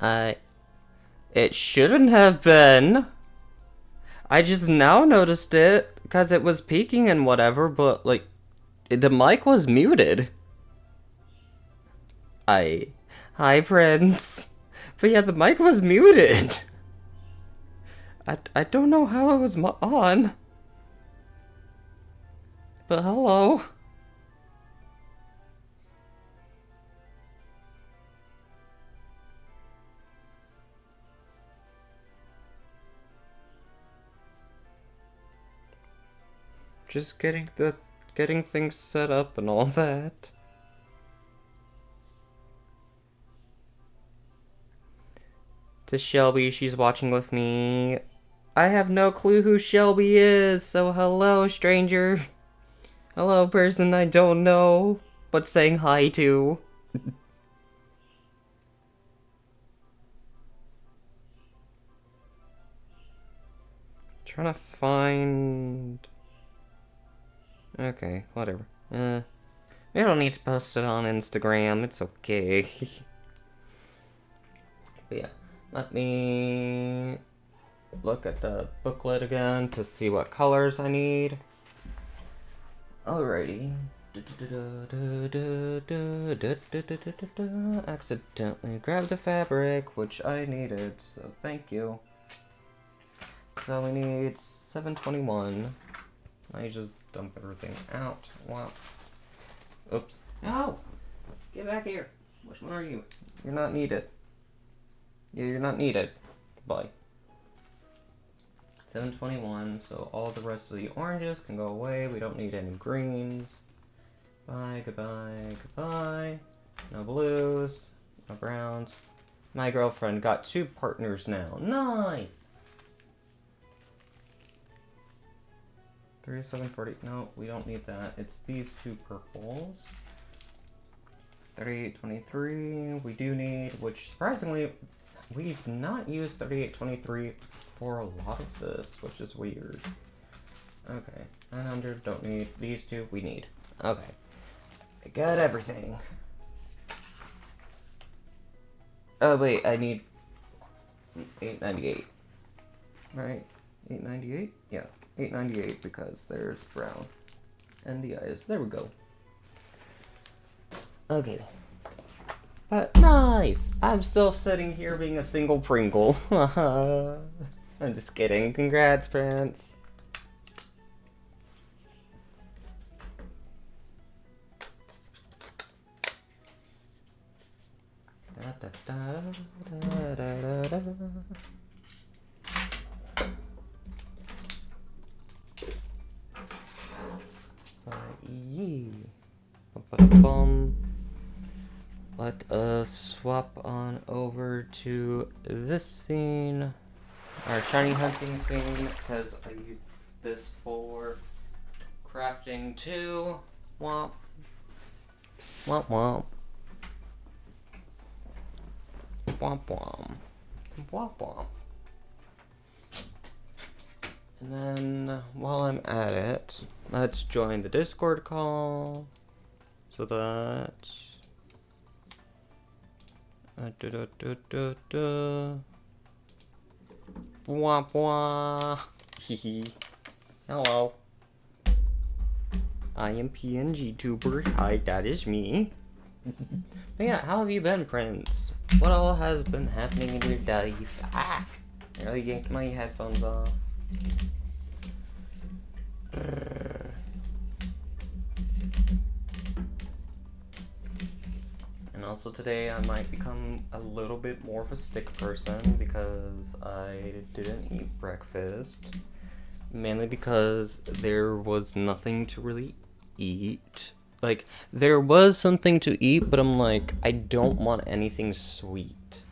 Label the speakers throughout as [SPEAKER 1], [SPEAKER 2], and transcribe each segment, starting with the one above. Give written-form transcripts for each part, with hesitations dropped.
[SPEAKER 1] It shouldn't have been. I just now noticed it because it was peaking and whatever, but like, the mic was muted. Hi, Prince. But yeah, the mic was muted. I don't know how it was on. But hello. Just getting things set up and all that. To Shelby, she's watching with me. I have no clue who Shelby is, so hello, stranger. Hello, person I don't know, but saying hi to. Trying to find... Okay, whatever. We don't need to post it on Instagram, it's okay. But yeah, let me look at the booklet again to see what colors I need. Alrighty. Accidentally grabbed the fabric, which I needed, so thank you. So we need 721. I just dump everything out. Wow. Oops. No! Get back here. Which one are you? You're not needed. Yeah, you're not needed. Bye. 721, so all the rest of the oranges can go away. We don't need any greens. Bye, goodbye, goodbye. No blues, no browns. My girlfriend got 2 partners now. Nice! 3740. No, we don't need that. It's these 2 purples. 3823. We do need, which surprisingly, we've not used 3823 for a lot of this, which is weird. Okay, 900. Don't need these 2. We need. Okay, I got everything. Oh wait, I need 898. Right? 898? Yeah. 898 because there's brown and the eyes. There we go. Okay. But nice! I'm still sitting here being a single Pringle. I'm just kidding. Congrats, Prince. Da, da, da, da, da, da. Let us swap on over to this scene, our shiny hunting scene, because I use this for crafting too. Womp. Womp womp. Womp womp. Womp womp. And then, while I'm at it, let's join the Discord call, so that... Wah wah. Hehe. Hello. I am PNG Tuber. Hi, that is me. But yeah, how have you been, Prince? What all has been happening in your life? Ah! I really yanked my headphones off. And also today I might become a little bit more of a stick person because I didn't eat breakfast. Mainly because there was nothing to really eat. Like, there was something to eat, but I'm like, I don't want anything sweet.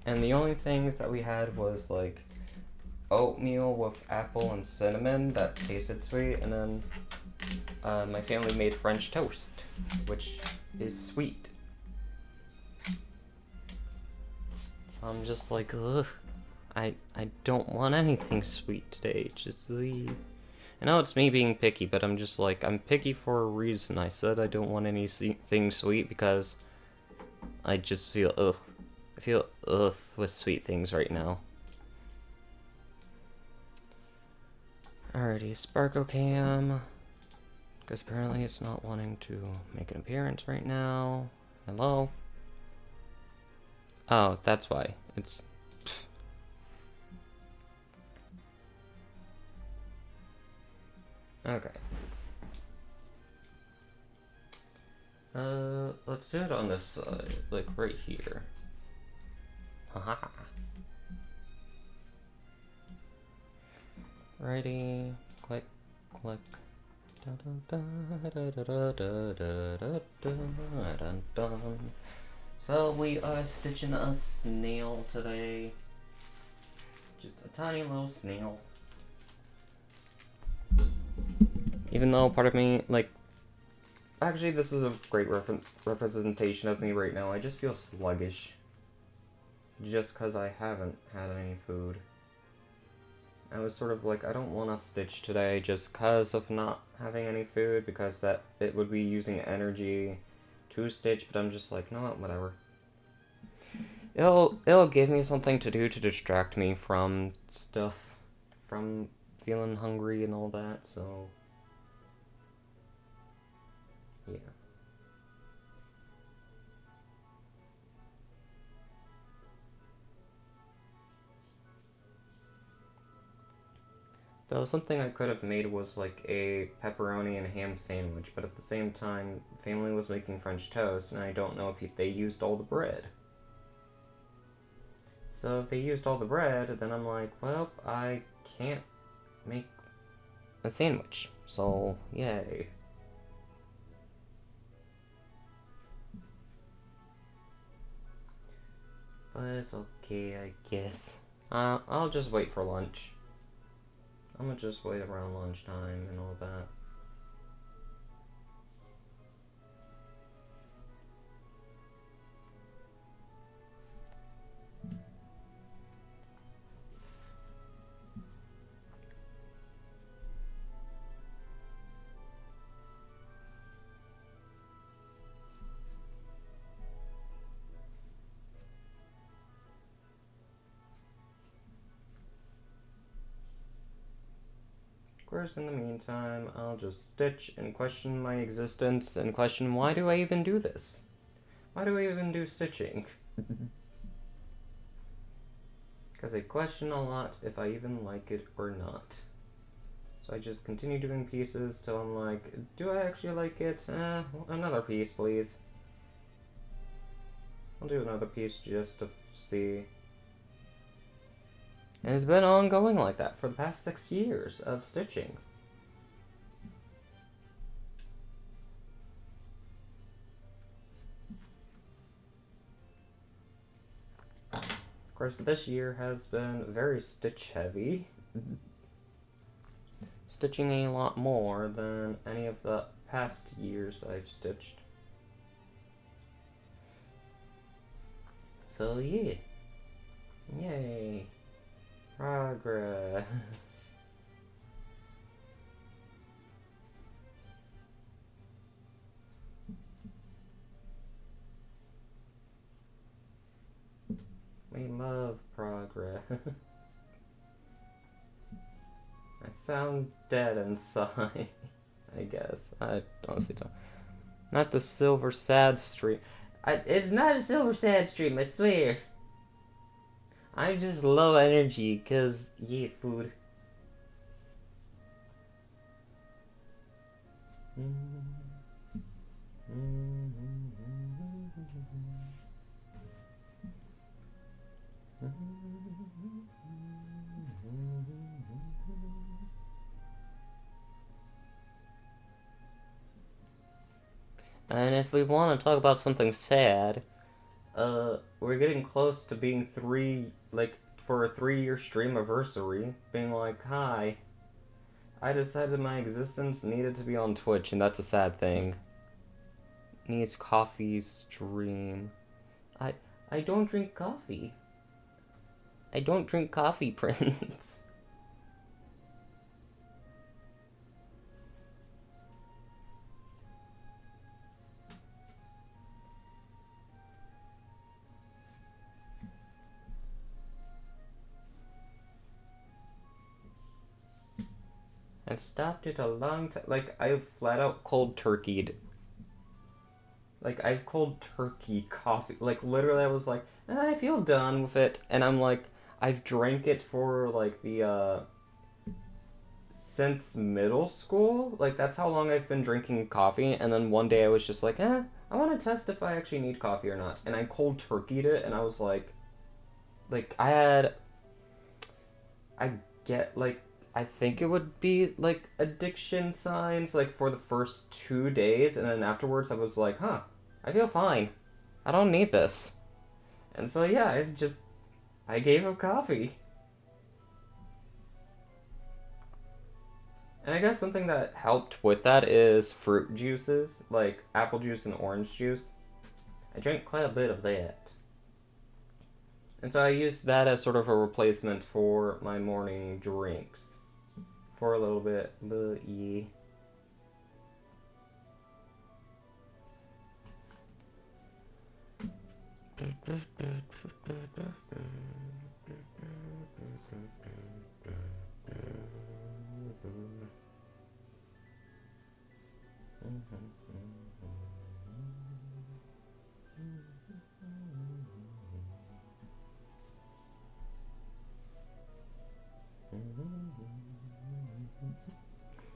[SPEAKER 1] And the only things that we had was like oatmeal with apple and cinnamon that tasted sweet, and then my family made French toast, which is sweet. So I'm just like, ugh, I don't want anything sweet today, just leave. I know it's me being picky, but I'm just like, I'm picky for a reason. I said I don't want anything sweet because I just feel, ugh. feel ugh with sweet things right now. Alrighty, Sparko Cam. Because apparently it's not wanting to make an appearance right now. Hello? Oh, that's why. It's... Okay. Let's do it on this side, like right here. Haha. Righty, click, click. So we are stitching a snail today. Just a tiny little snail. Even though part of me, like, actually this is a great representation of me right now. I just feel sluggish. Just because I haven't had any food. I was sort of like, I don't want to stitch today just because of not having any food, because that it would be using energy to stitch, but I'm just like, no, whatever. It'll give me something to do to distract me from stuff, from feeling hungry and all that, so yeah. Though something I could have made was like a pepperoni and ham sandwich, but at the same time, family was making French toast, and I don't know if they used all the bread. So if they used all the bread, then I'm like, well, I can't make a sandwich. So, yay. But it's okay, I guess. I'll just wait for lunch. I'm gonna just wait around lunchtime and all that. Of course, in the meantime, I'll just stitch and question my existence and question, why do I even do this? Why do I even do stitching? Because I question a lot if I even like it or not. So I just continue doing pieces till I'm like, do I actually like it? Another piece, please. I'll do another piece just to see. And it's been ongoing like that for the past 6 years of stitching. Of course, this year has been very stitch heavy. Stitching a lot more than any of the past years I've stitched. So yeah. Yay. Progress. We love progress. I sound dead inside, I guess. I honestly don't. Not the silver sad stream. It's not a silver sad stream, I swear. I'm just low energy, cause, yeah, food. And if we want to talk about something sad, we're getting close to being for a 3-year stream anniversary, being like, hi, I decided my existence needed to be on Twitch, and that's a sad thing. Needs coffee stream. I don't drink coffee. I don't drink coffee, Prince. I've stopped it a long time. Like, I've flat out cold turkeyed. Like, I've cold turkey coffee. Like, literally, I was like, I feel done with it. And I'm like, I've drank it for, like, since middle school. Like, that's how long I've been drinking coffee. And then one day I was just like, I want to test if I actually need coffee or not. And I cold turkeyed it, and I was like, I get, like, I think it would be, like, addiction signs, like, for the first 2 days, and then afterwards I was like, I feel fine. I don't need this. And so, yeah, it's just, I gave up coffee. And I guess something that helped with that is fruit juices, like apple juice and orange juice. I drank quite a bit of that. And so I used that as sort of a replacement for my morning drinks. For a little bit, but yeah.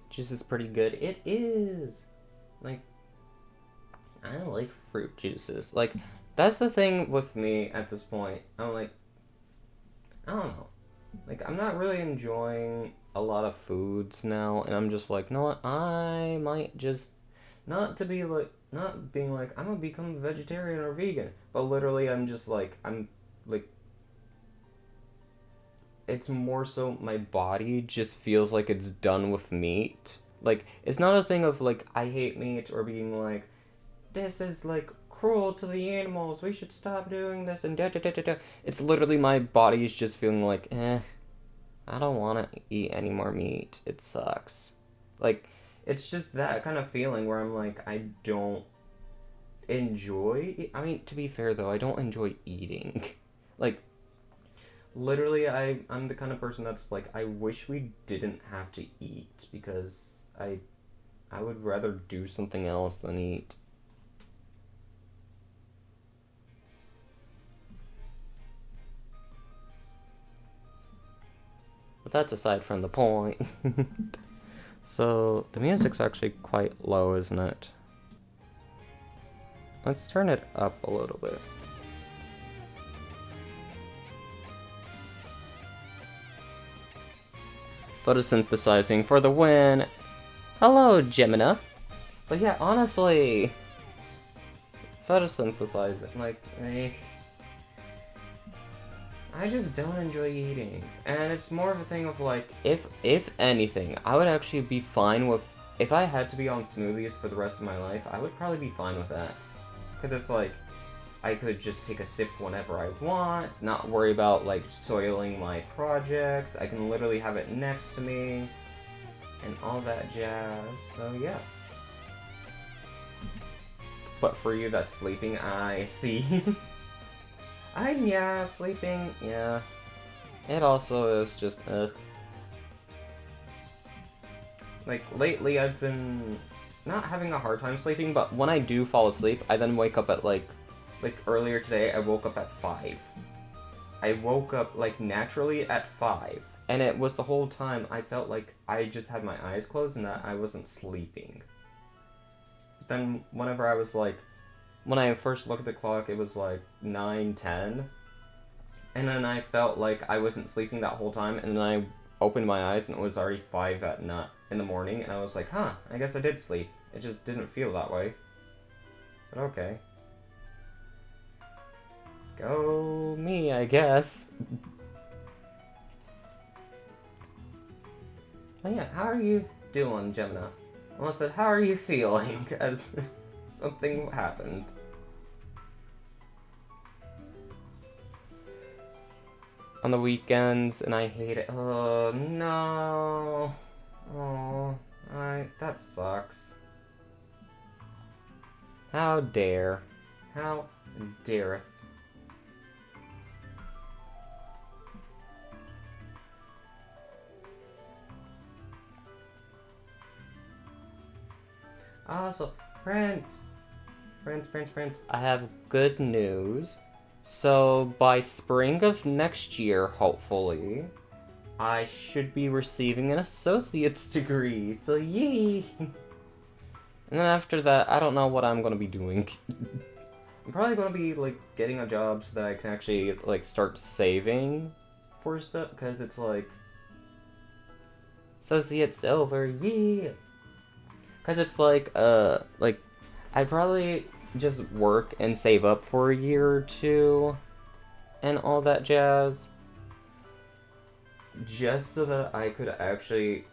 [SPEAKER 1] Juice is pretty good. It is. Like, I like fruit juices. Like, that's the thing with me at this point. I'm like, I don't know. Like, I'm not really enjoying a lot of foods now, and I'm just like, you know what? I might just not to be like, not being like, I'm gonna become a vegetarian or vegan, but literally, I'm just like, I'm like, it's more so my body just feels like it's done with meat. Like, it's not a thing of like, I hate meat or being like, this is like cruel to the animals, we should stop doing this and da da da da da. It's literally my body's just feeling like, I don't want to eat any more meat. It sucks. Like, it's just that kind of feeling where I'm like, I don't enjoy. I mean, to be fair though, I don't enjoy eating. Like, literally, I'm the kind of person that's like, I wish we didn't have to eat because I would rather do something else than eat. But that's aside from the point. So, the music's actually quite low, isn't it? Let's turn it up a little bit. Photosynthesizing for the win! Hello, Gemina! But yeah, honestly... Photosynthesizing, like, I just don't enjoy eating. And it's more of a thing of like, if anything, I would actually be fine with, if I had to be on smoothies for the rest of my life, I would probably be fine with that. Because it's like, I could just take a sip whenever I want, not worry about like soiling my projects, I can literally have it next to me, and all that jazz, so yeah. But for you that's sleeping, I see. Yeah, sleeping, yeah. It also is just, ugh. Like, lately I've been not having a hard time sleeping, but when I do fall asleep, I then wake up at, like earlier today, I woke up at 5. I woke up, like, naturally at 5. And it was the whole time I felt like I just had my eyes closed and that I wasn't sleeping. But then, whenever I was, like, when I first looked at the clock, it was like 9:10, and then I felt like I wasn't sleeping that whole time, and then I opened my eyes and it was already 5 in the morning, and I was like, I guess I did sleep. It just didn't feel that way. But okay. Go me, I guess. Oh yeah, how are you doing, Gemina? I said, how are you feeling? As something happened. On the weekends, and I hate it. Oh, no. Oh, that sucks. How dare. How dareth. So, Prince, I have good news. So, by spring of next year, hopefully, I should be receiving an associate's degree. So, yay! And then after that, I don't know what I'm gonna be doing. I'm probably gonna be, like, getting a job so that I can actually, like, start saving for stuff, because it's, like, associate silver, yeah! Because it's, like, I'd probably just work and save up for a year or two, and all that jazz, just so that I could actually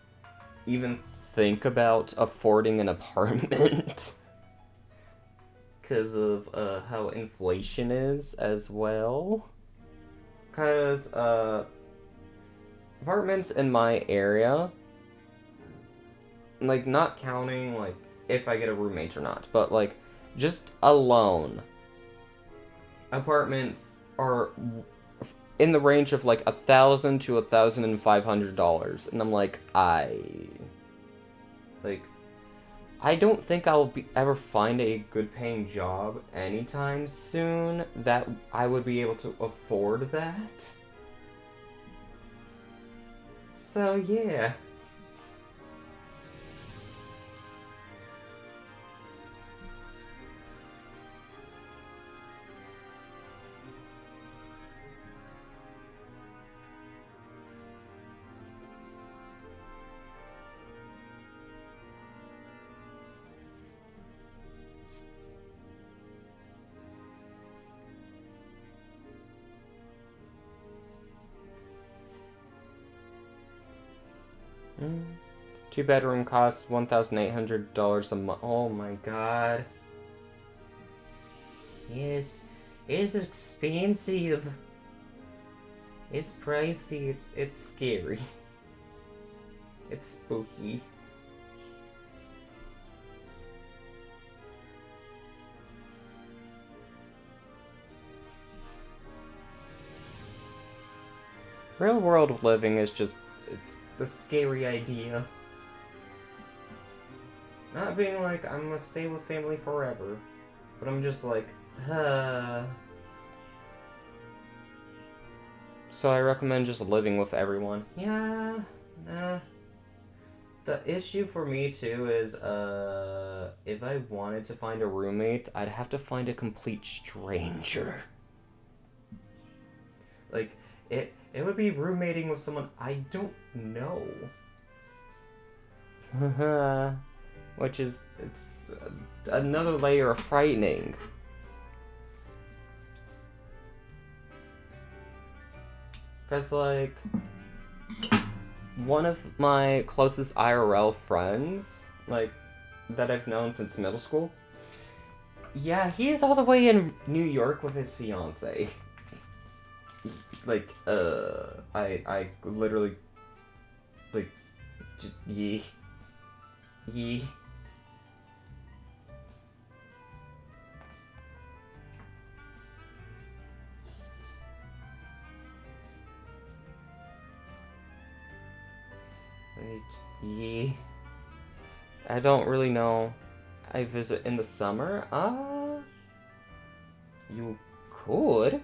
[SPEAKER 1] even think about affording an apartment. Because of how inflation is as well. Because apartments in my area, like, not counting like if I get a roommate or not, but like just alone, apartments are in the range of like $1,000 to $1,500, and I'm like, I don't think I'll ever find a good paying job anytime soon that I would be able to afford that. So yeah. Two-bedroom costs $1,800 a month. Oh my god. Yes, it's expensive. It's pricey. It's scary. It's spooky. Real world living is just, it's the scary idea. Not being like, I'm gonna stay with family forever. But I'm just like, So I recommend just living with everyone. Yeah, the issue for me too is, if I wanted to find a roommate, I'd have to find a complete stranger. Like, it would be roommating with someone I don't know. Which is, it's another layer of frightening. Because, like, one of my closest IRL friends, like, that I've known since middle school, yeah, he is all the way in New York with his fiance. Like, I literally, like, yee. I don't really know. I visit in the summer? You could.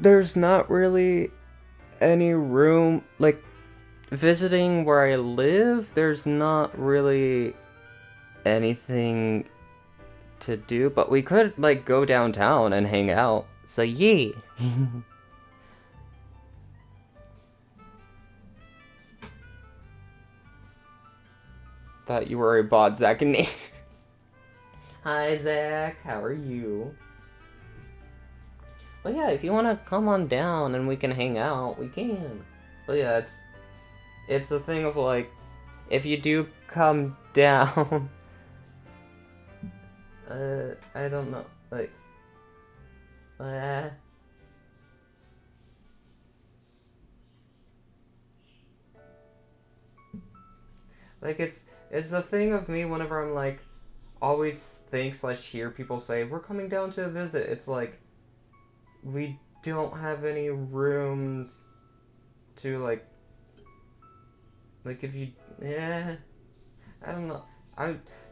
[SPEAKER 1] There's not really any room, like, visiting where I live, there's not really anything to do, but we could, like, go downtown and hang out. So, yeah. Thought you were a bot, Zach and Nate. Hi, Zach. How are you? Well, yeah, if you want to come on down and we can hang out, we can. But yeah, it's a thing of, like, if you do come down, I don't know, like, like, it's the thing of me whenever I'm, like, always think / hear people say, we're coming down to visit, it's like, we don't have any rooms to, like if you, yeah, I don't know.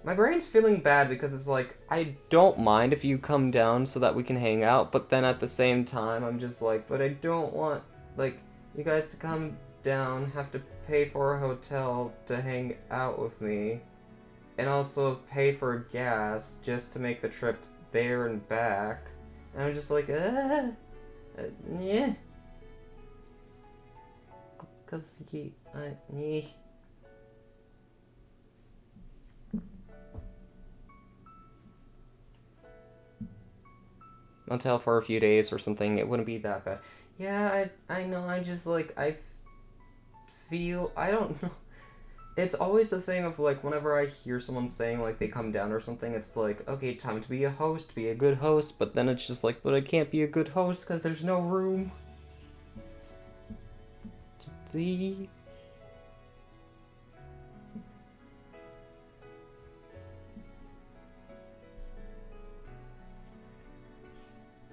[SPEAKER 1] My brain's feeling bad because it's like, I don't mind if you come down so that we can hang out, but then at the same time, I'm just like, but I don't want, like, you guys to come down, have to pay for a hotel to hang out with me, and also pay for gas just to make the trip there and back. And I'm just like, yeah. Cause yeah. Hotel for a few days or something, it wouldn't be that bad. Yeah, I know, I'm just like, I don't know. It's always the thing of, like, whenever I hear someone saying, like, they come down or something, it's like, okay, time to be a host, be a good host, but then it's just like, but I can't be a good host because there's no room. See?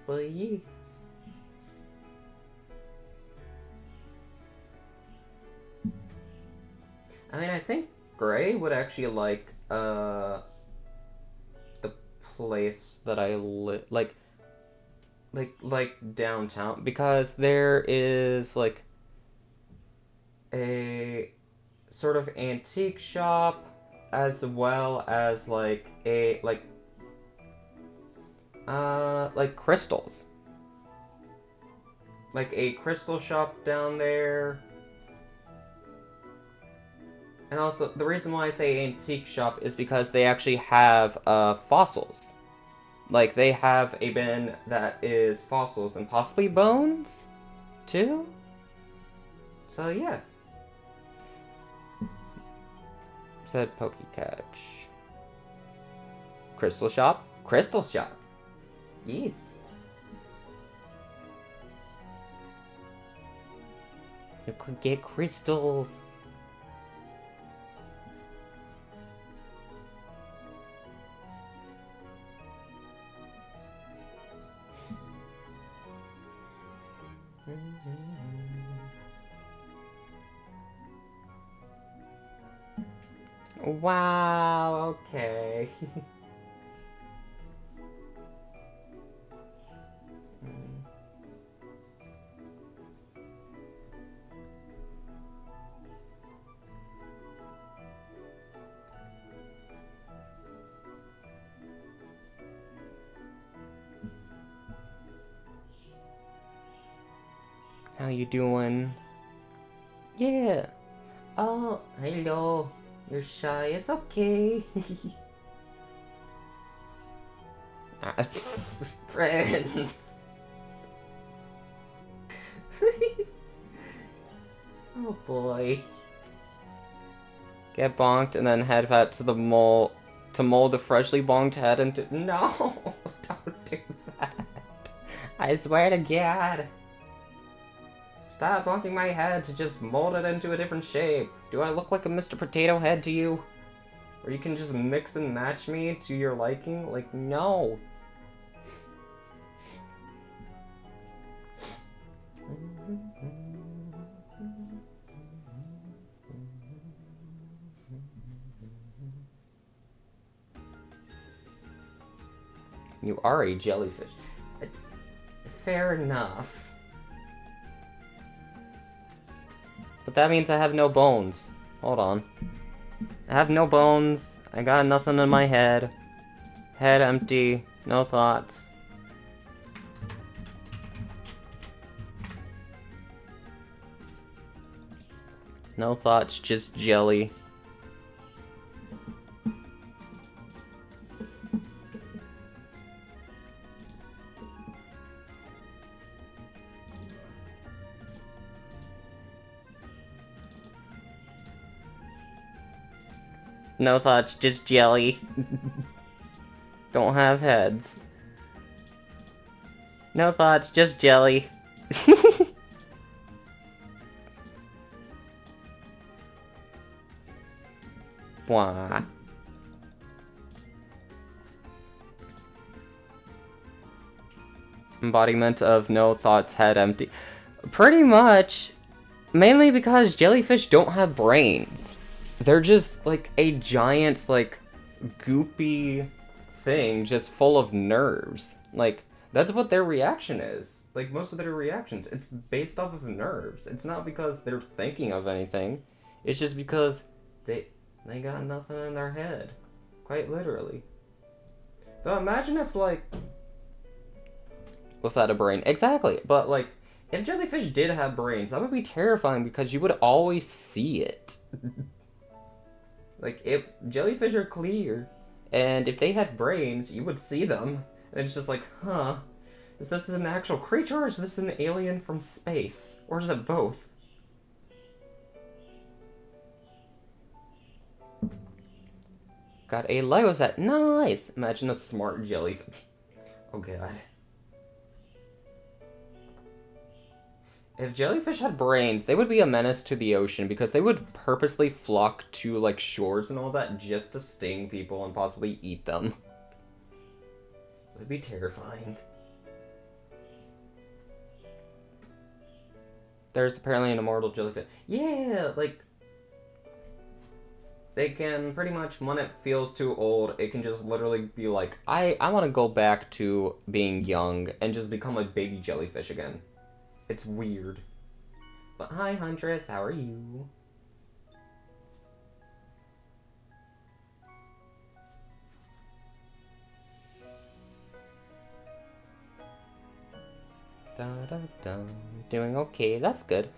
[SPEAKER 1] Well, yeah. I mean, I think Gray would actually like, the place that I live, like downtown, because there is, like, a sort of antique shop, as well as, like, a, like crystals. Like, a crystal shop down there. And also, the reason why I say antique shop is because they actually have fossils. Like, they have a bin that is fossils and possibly bones, too? So, yeah. Said Pokecatch. Crystal shop? Crystal shop. Yes. You could get crystals. Wow, okay. How you doing? Yeah. Oh, hello. You're shy. It's okay. Friends. Oh boy. Get bonked and then head back to the mole to mold a freshly bonked head into. No! Don't do that. I swear to God. Stop bonking my head to just mold it into a different shape. Do I look like a Mr. Potato Head to you? Or you can just mix and match me to your liking? Like, no. You are a jellyfish. Fair enough. But that means I have no bones. Hold on. I have no bones. I got nothing in my head. Head empty. No thoughts. No thoughts, just jelly. No thoughts, just jelly. Don't have heads. No thoughts, just jelly. Blah. embodiment of no thoughts, head empty. Pretty much, mainly because jellyfish don't have brains. They're just like a giant, like, goopy thing just full of nerves. Like, that's what their reaction is. Like, most of their reactions, it's based off of nerves. It's not because they're thinking of anything. It's just because they got nothing in their head. Quite literally. But imagine if, like, without a brain. Exactly. But, like, if jellyfish did have brains, that would be terrifying because you would always see it. Like, if jellyfish are clear, and if they had brains, you would see them. And it's just like, huh, is this an actual creature, or is this an alien from space? Or is it both? Got a Lego set. Nice! Imagine a smart jellyfish. Oh god. If jellyfish had brains, they would be a menace to the ocean because they would purposely flock to, like, shores and all that just to sting people and possibly eat them. It would be terrifying. There's apparently an immortal jellyfish. Yeah, like, they can pretty much, when it feels too old, it can just literally be like, I want to go back to being young and just become a big jellyfish again. It's weird. But hi, Huntress, how are you? Da, da, da. Doing okay, that's good.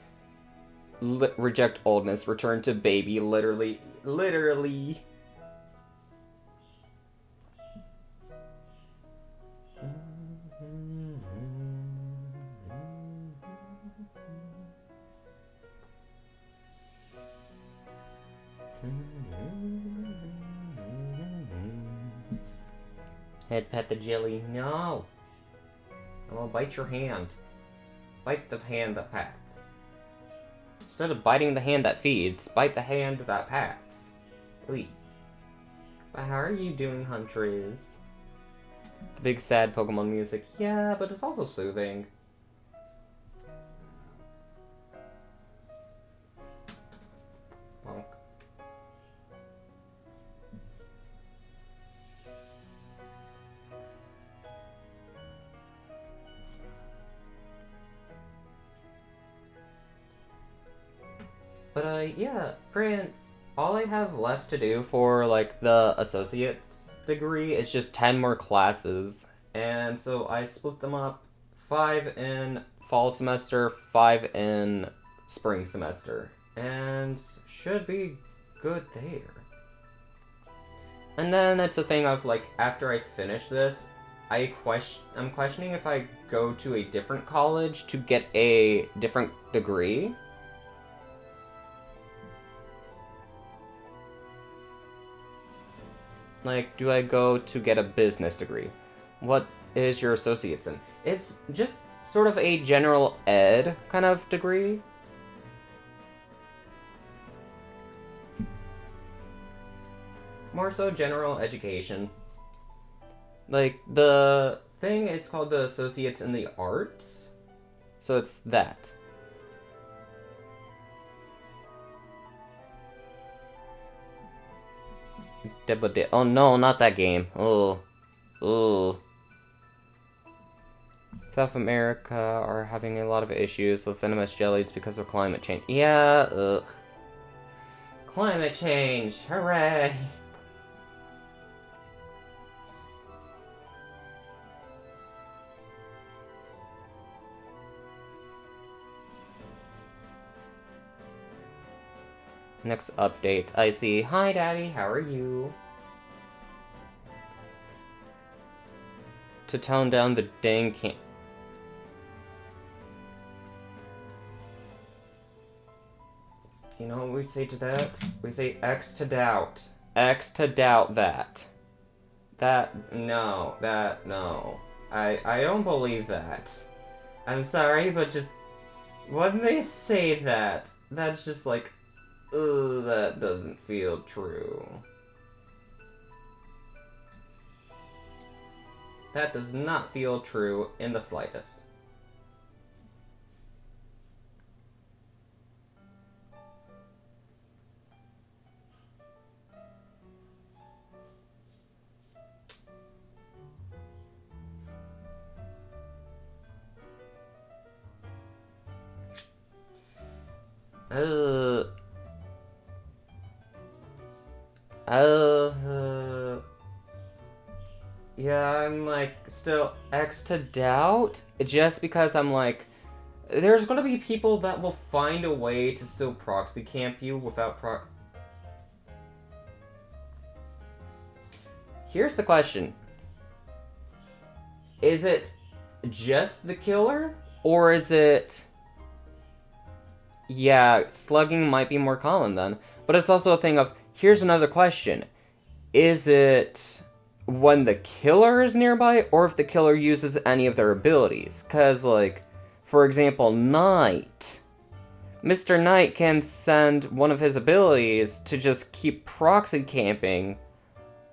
[SPEAKER 1] Reject oldness, return to baby, literally. Literally. Head pet the jelly. No. I'm gonna bite your hand. Bite the hand that pats. Instead of biting the hand that feeds, bite the hand that pats. Please. But how are you doing, Huntress? The big sad Pokemon music. Yeah, but it's also soothing. Bonk. But, yeah, Prince, all I have left to do for, like, the associate's degree is just 10 more classes. And so I split them up, 5 in fall semester, 5 in spring semester. And should be good there. And then it's a thing of, like, after I finish this, I'm questioning if I go to a different college to get a different degree. Like, do I go to get a business degree? What is your associate's in? It's just sort of a general ed kind of degree. More so general education. Like, the thing is called the Associates in the Arts. So it's that. Oh no, not that game. Oh. Oh. South America are having a lot of issues with venomous jellies because of climate change. Yeah, ugh. Climate change, hooray! Next update, I see. Hi, Daddy, how are you? To tone down the dang can. You know what we say to that? We say X to doubt. X to doubt that. No. I don't believe that. I'm sorry, but just when they say that, that's just like, ugh, that doesn't feel true. That does not feel true in the slightest. Uh, yeah, I'm like still X to doubt just because I'm like, there's gonna be people that will find a way to still proxy camp you without Here's the question. Is it just the killer? Or is it... Yeah, slugging might be more common then. But it's also a thing of, here's another question. Is it when the killer is nearby, or if the killer uses any of their abilities? Because, like, for example, Knight. Mr. Knight can send one of his abilities to just keep proxy camping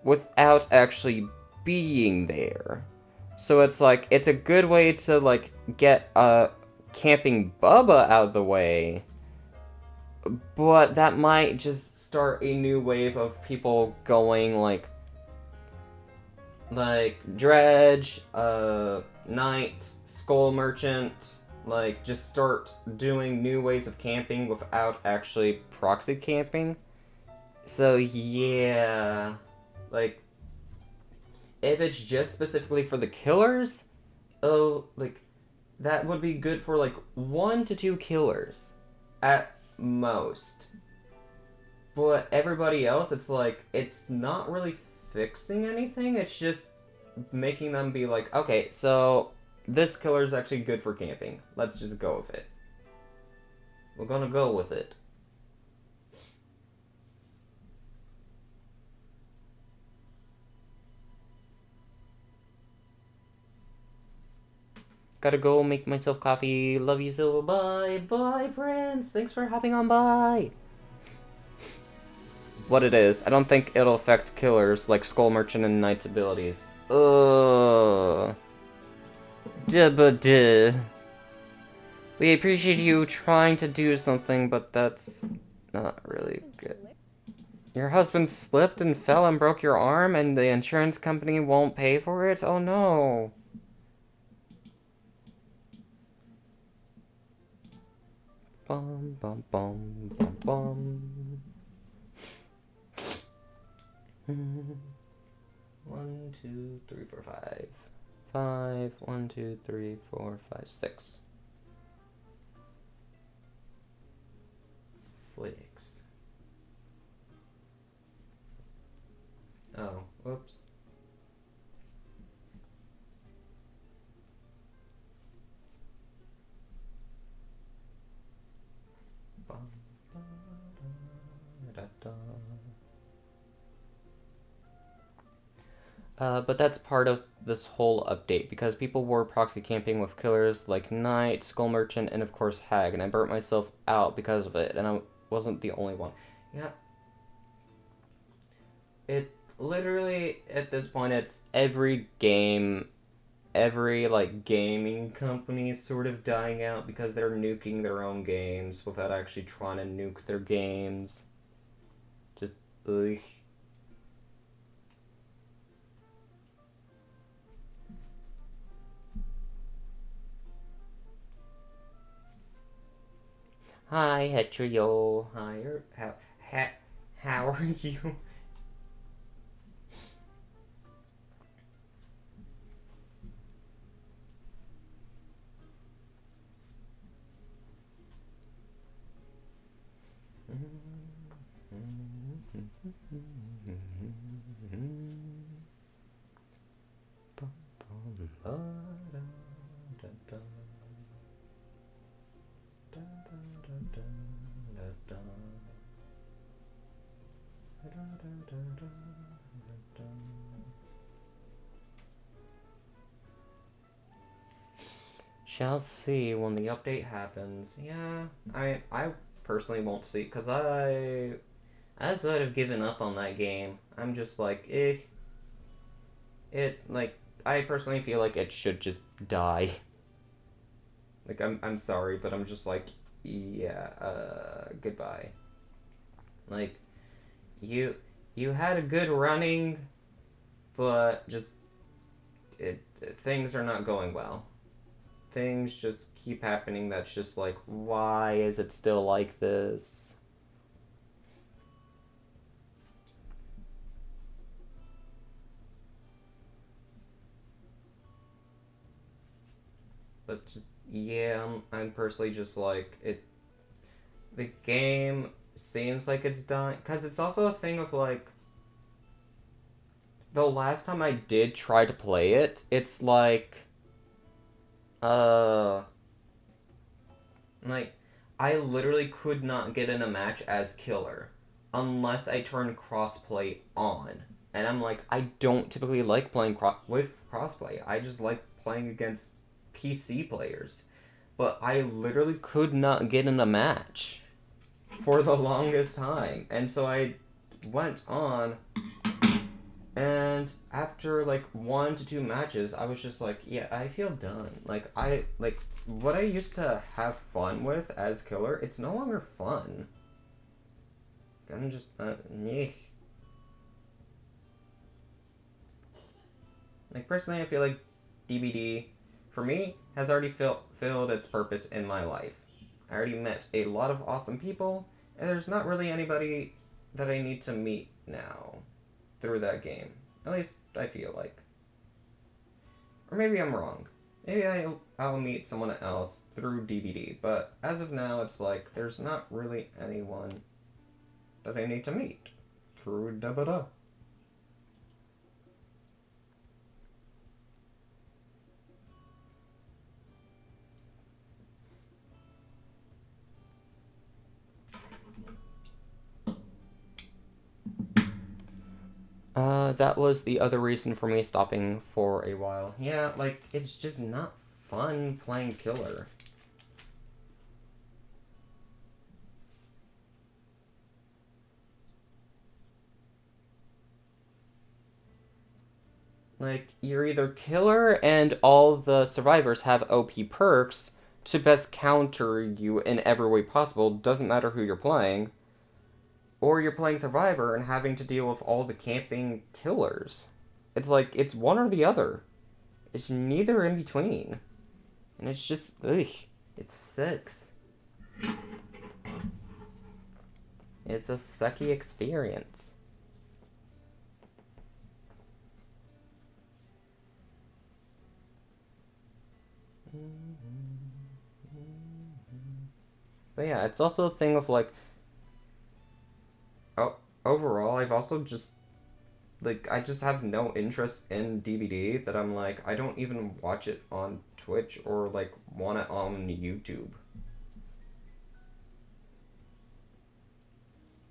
[SPEAKER 1] without actually being there. So it's like, it's a good way to, like, get camping Bubba out of the way, but that might just start a new wave of people going, like Dredge, Knight, Skull Merchant, like, just start doing new ways of camping without actually proxy camping. So, yeah, like, if it's just specifically for the killers, like, that would be good for, like, 1 to 2 killers at most. But everybody else, it's like, it's not really fixing anything, it's just making them be like, okay, so this killer is actually good for camping. Let's just go with it. We're gonna go with it. Gotta go make myself coffee. Love you so. Bye. Bye, Prince. Thanks for hopping on by. What it is, I don't think it'll affect killers like Skull Merchant and Knight's abilities. Ugh. Duh. We appreciate you trying to do something, but that's not really good. Your husband slipped and fell and broke your arm, and the insurance company won't pay for it? Oh no. Bum bum bum bum bum. 1, 2, 3, 4, 5. 5. 1, 2, 3, 4, 5, 6. 6. Oh, whoops. But that's part of this whole update, because people were proxy camping with killers like Knight, Skull Merchant, and of course Hag, and I burnt myself out because of it, and I wasn't the only one. Yeah. It literally, at this point, it's every game, every, like, gaming company is sort of dying out because they're nuking their own games without actually trying to nuke their games. Just, ugh. Hi, Hetrio. Hi, how are you? Shall see when the update happens. Yeah, I personally won't see, because I sort of given up on that game. I'm just like, it, like, I personally feel like it should just die. Like, I'm sorry, but I'm just like, yeah, goodbye. Like, you, you had a good running, but just, things are not going well. Things just keep happening that's just like, why is it still like this? But just, yeah, I'm personally just like, the game seems like it's done, because it's also a thing of like, the last time I did try to play it, it's uh, like, I literally could not get in a match as killer unless I turn crossplay on. And I'm like, I don't typically like playing with crossplay. I just like playing against PC players. But I literally could not get in a match for the longest time. And so I went on, and after like 1 to 2 matches, I was just like, yeah, I feel done. Like what I used to have fun with as killer, it's no longer fun. I'm just meh. Like personally, I feel like DBD for me has already filled its purpose in my life. I already met a lot of awesome people, and there's not really anybody that I need to meet now through that game. At least I feel like. Or maybe I'm wrong. Maybe I'll meet someone else through DBD, but as of now, it's like there's not really anyone that I need to meet through DBD. That was the other reason for me stopping for a while. Yeah, like, it's just not fun playing killer. Like, you're either killer and all the survivors have OP perks to best counter you in every way possible, doesn't matter who you're playing, or you're playing survivor and having to deal with all the camping killers. It's like, it's one or the other. It's neither in between. And it's just, ugh, it sucks. It's a sucky experience. But yeah, it's also a thing of like, oh, overall, I've also just like I just have no interest in DVD that I'm like I don't even watch it on Twitch or like want it on YouTube.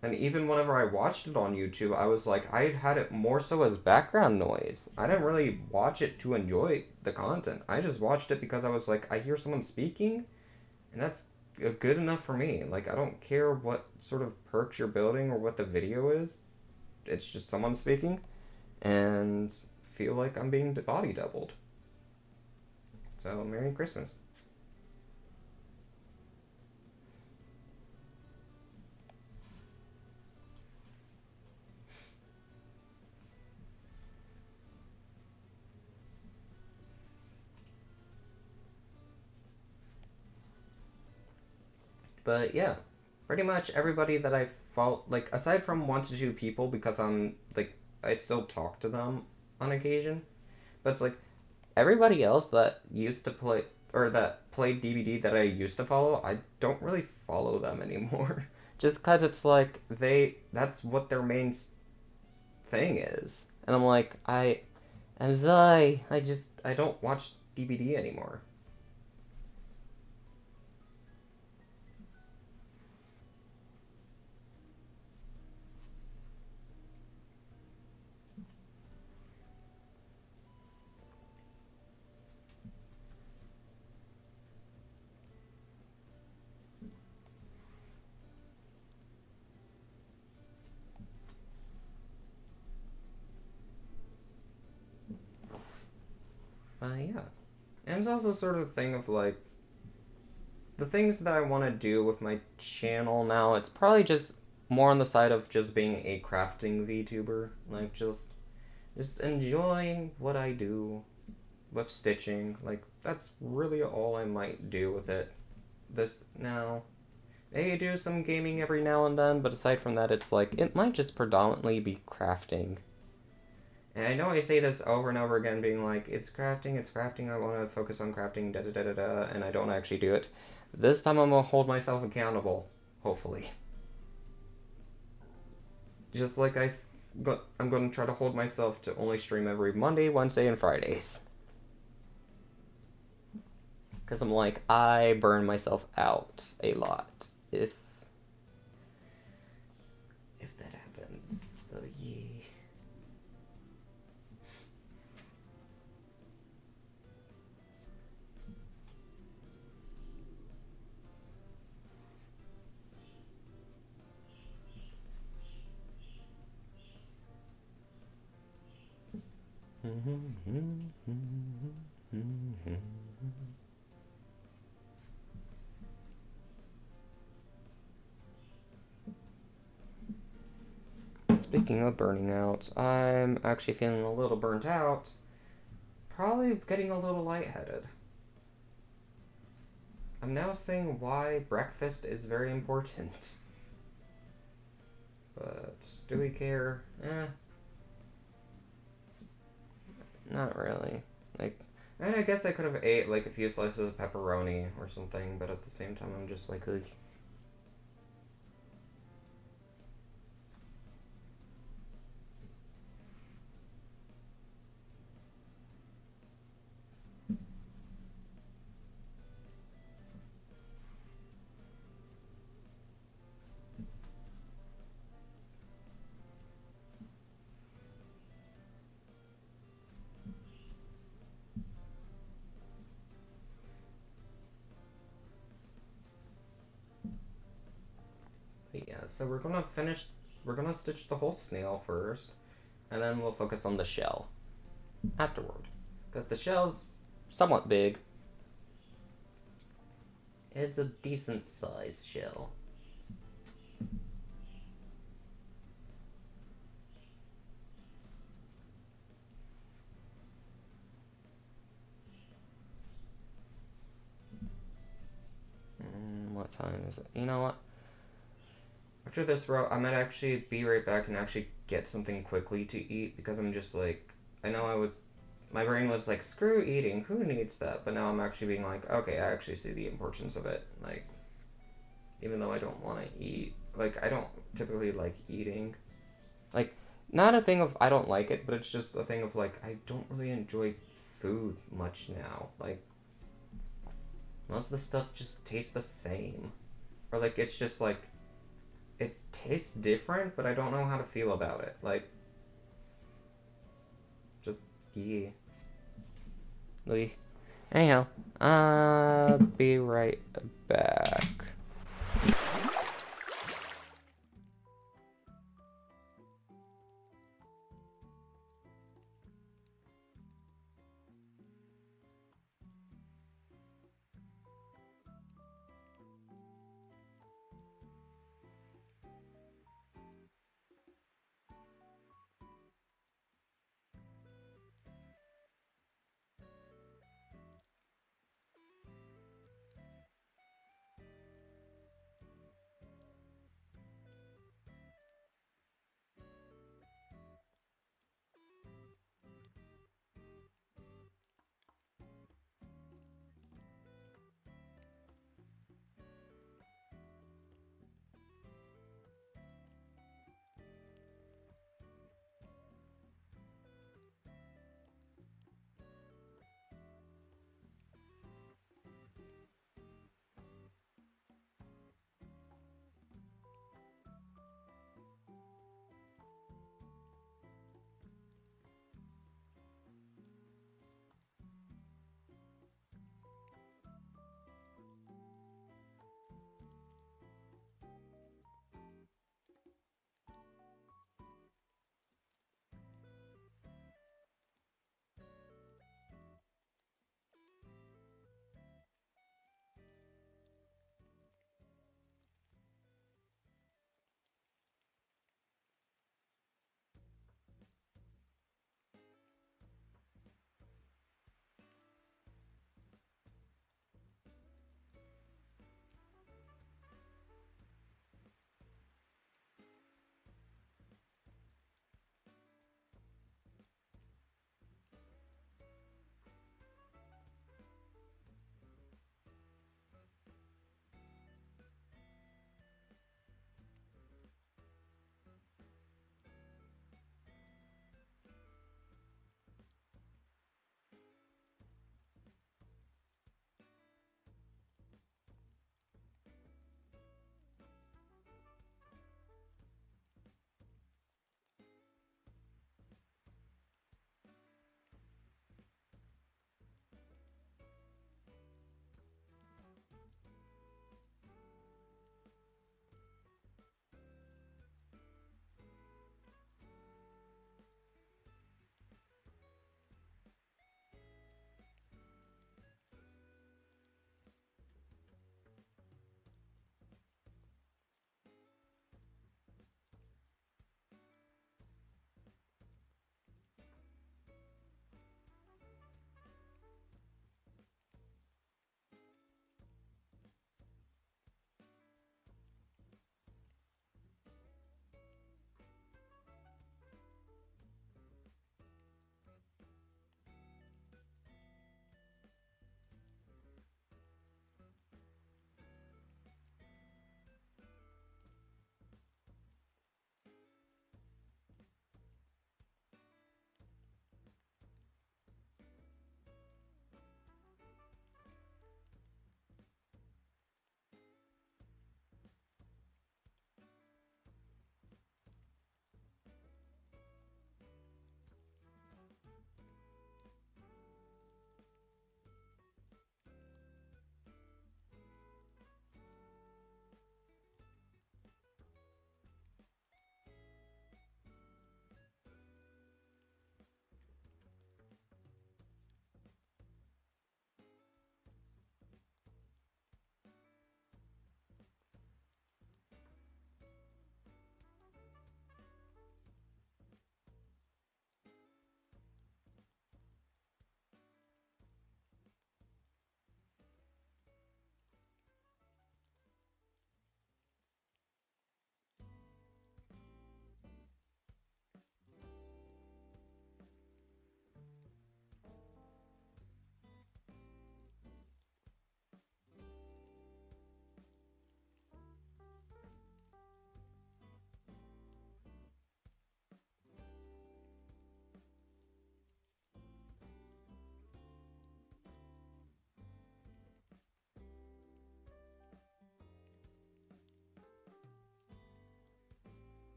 [SPEAKER 1] And even whenever I watched it on YouTube, I was like I had it more so as background noise. I didn't really watch it to enjoy the content. I just watched it because I was like I hear someone speaking, and that's good enough for me. Like I don't care what sort of perks you're building or what the video is. It's just someone speaking, and feel like I'm being body doubled. So, Merry Christmas. But yeah, pretty much everybody that I follow, like, aside from 1 to 2 people, because I'm, like, I still talk to them on occasion, but it's like, everybody else that used to play, or that played DVD that I used to follow, I don't really follow them anymore. Just because it's like, that's what their main thing is. And I'm like, I'm sorry, I don't watch DVD anymore. yeah. And it's also sort of a thing of like, the things that I want to do with my channel now, it's probably just more on the side of just being a crafting VTuber. Like, just enjoying what I do with stitching. Like, that's really all I might do with it. This now. Maybe do some gaming every now and then, but aside from that, it's like, it might just predominantly be crafting. And I know I say this over and over again, being like, it's crafting, I want to focus on crafting, da da da da da, and I don't actually do it. This time I'm gonna hold myself accountable, hopefully. Just like I'm gonna try to hold myself to only stream every Monday, Wednesday, and Fridays. Because I'm like, I burn myself out a lot if that happens. So yeah. Speaking of burning out, I'm actually feeling a little burnt out. Probably getting a little lightheaded. I'm now seeing why breakfast is very important. But do we care? Not really. Like, and I guess I could have ate like a few slices of pepperoni or something, but at the same time I'm just like, ugh. But yeah, so we're gonna stitch the whole snail first, and then we'll focus on the shell afterward. Because the shell's somewhat big. It's a decent sized shell. What time is it? You know what? After this row, I might actually be right back and actually get something quickly to eat because I'm just like, I know my brain was like, screw eating, who needs that? But now I'm actually being like, okay, I actually see the importance of it. Like, even though I don't want to eat, like, I don't typically like eating. Like, not a thing of I don't like it, but it's just a thing of like, I don't really enjoy food much now. Like, most of the stuff just tastes the same. Or like, it's just like, it tastes different, but I don't know how to feel about it. Like, just, yeah. Anyhow, I'll be right back.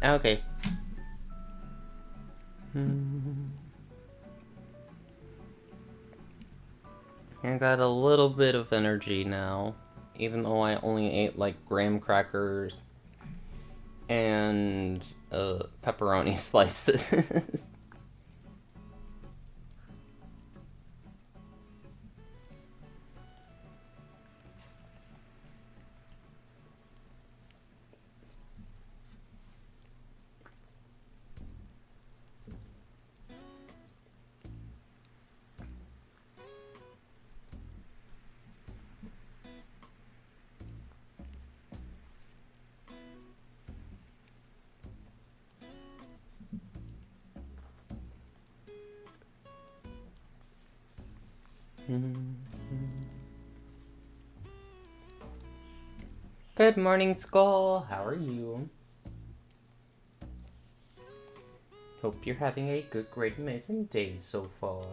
[SPEAKER 1] Okay. I got a little bit of energy now, even though I only ate like graham crackers and pepperoni slices. Good morning, Skull. How are you? Hope you're having a good, great, amazing day so far.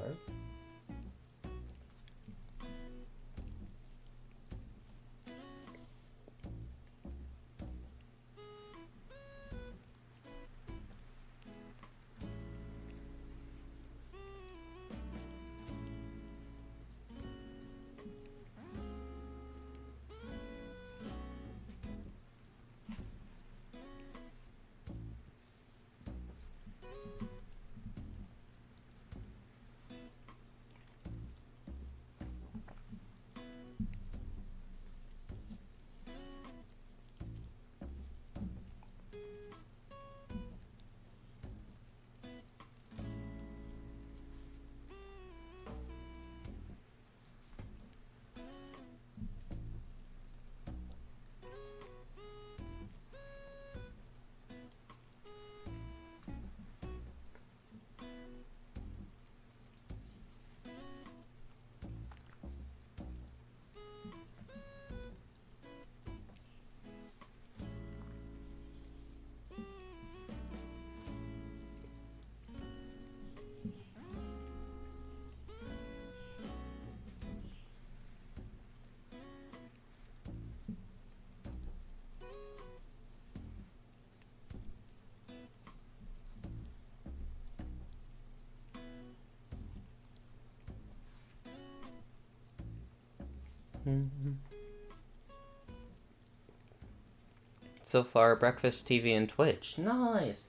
[SPEAKER 1] So far, breakfast, TV, and Twitch. Nice.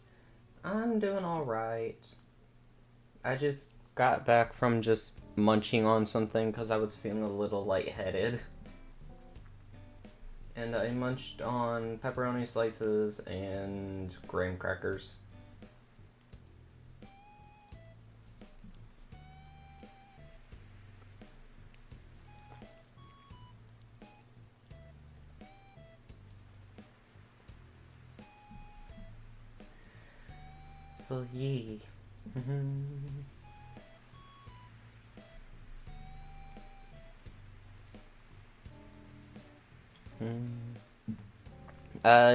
[SPEAKER 1] I'm doing alright. I just got back from just munching on something because I was feeling a little lightheaded. And I munched on pepperoni slices and graham crackers. So yeah.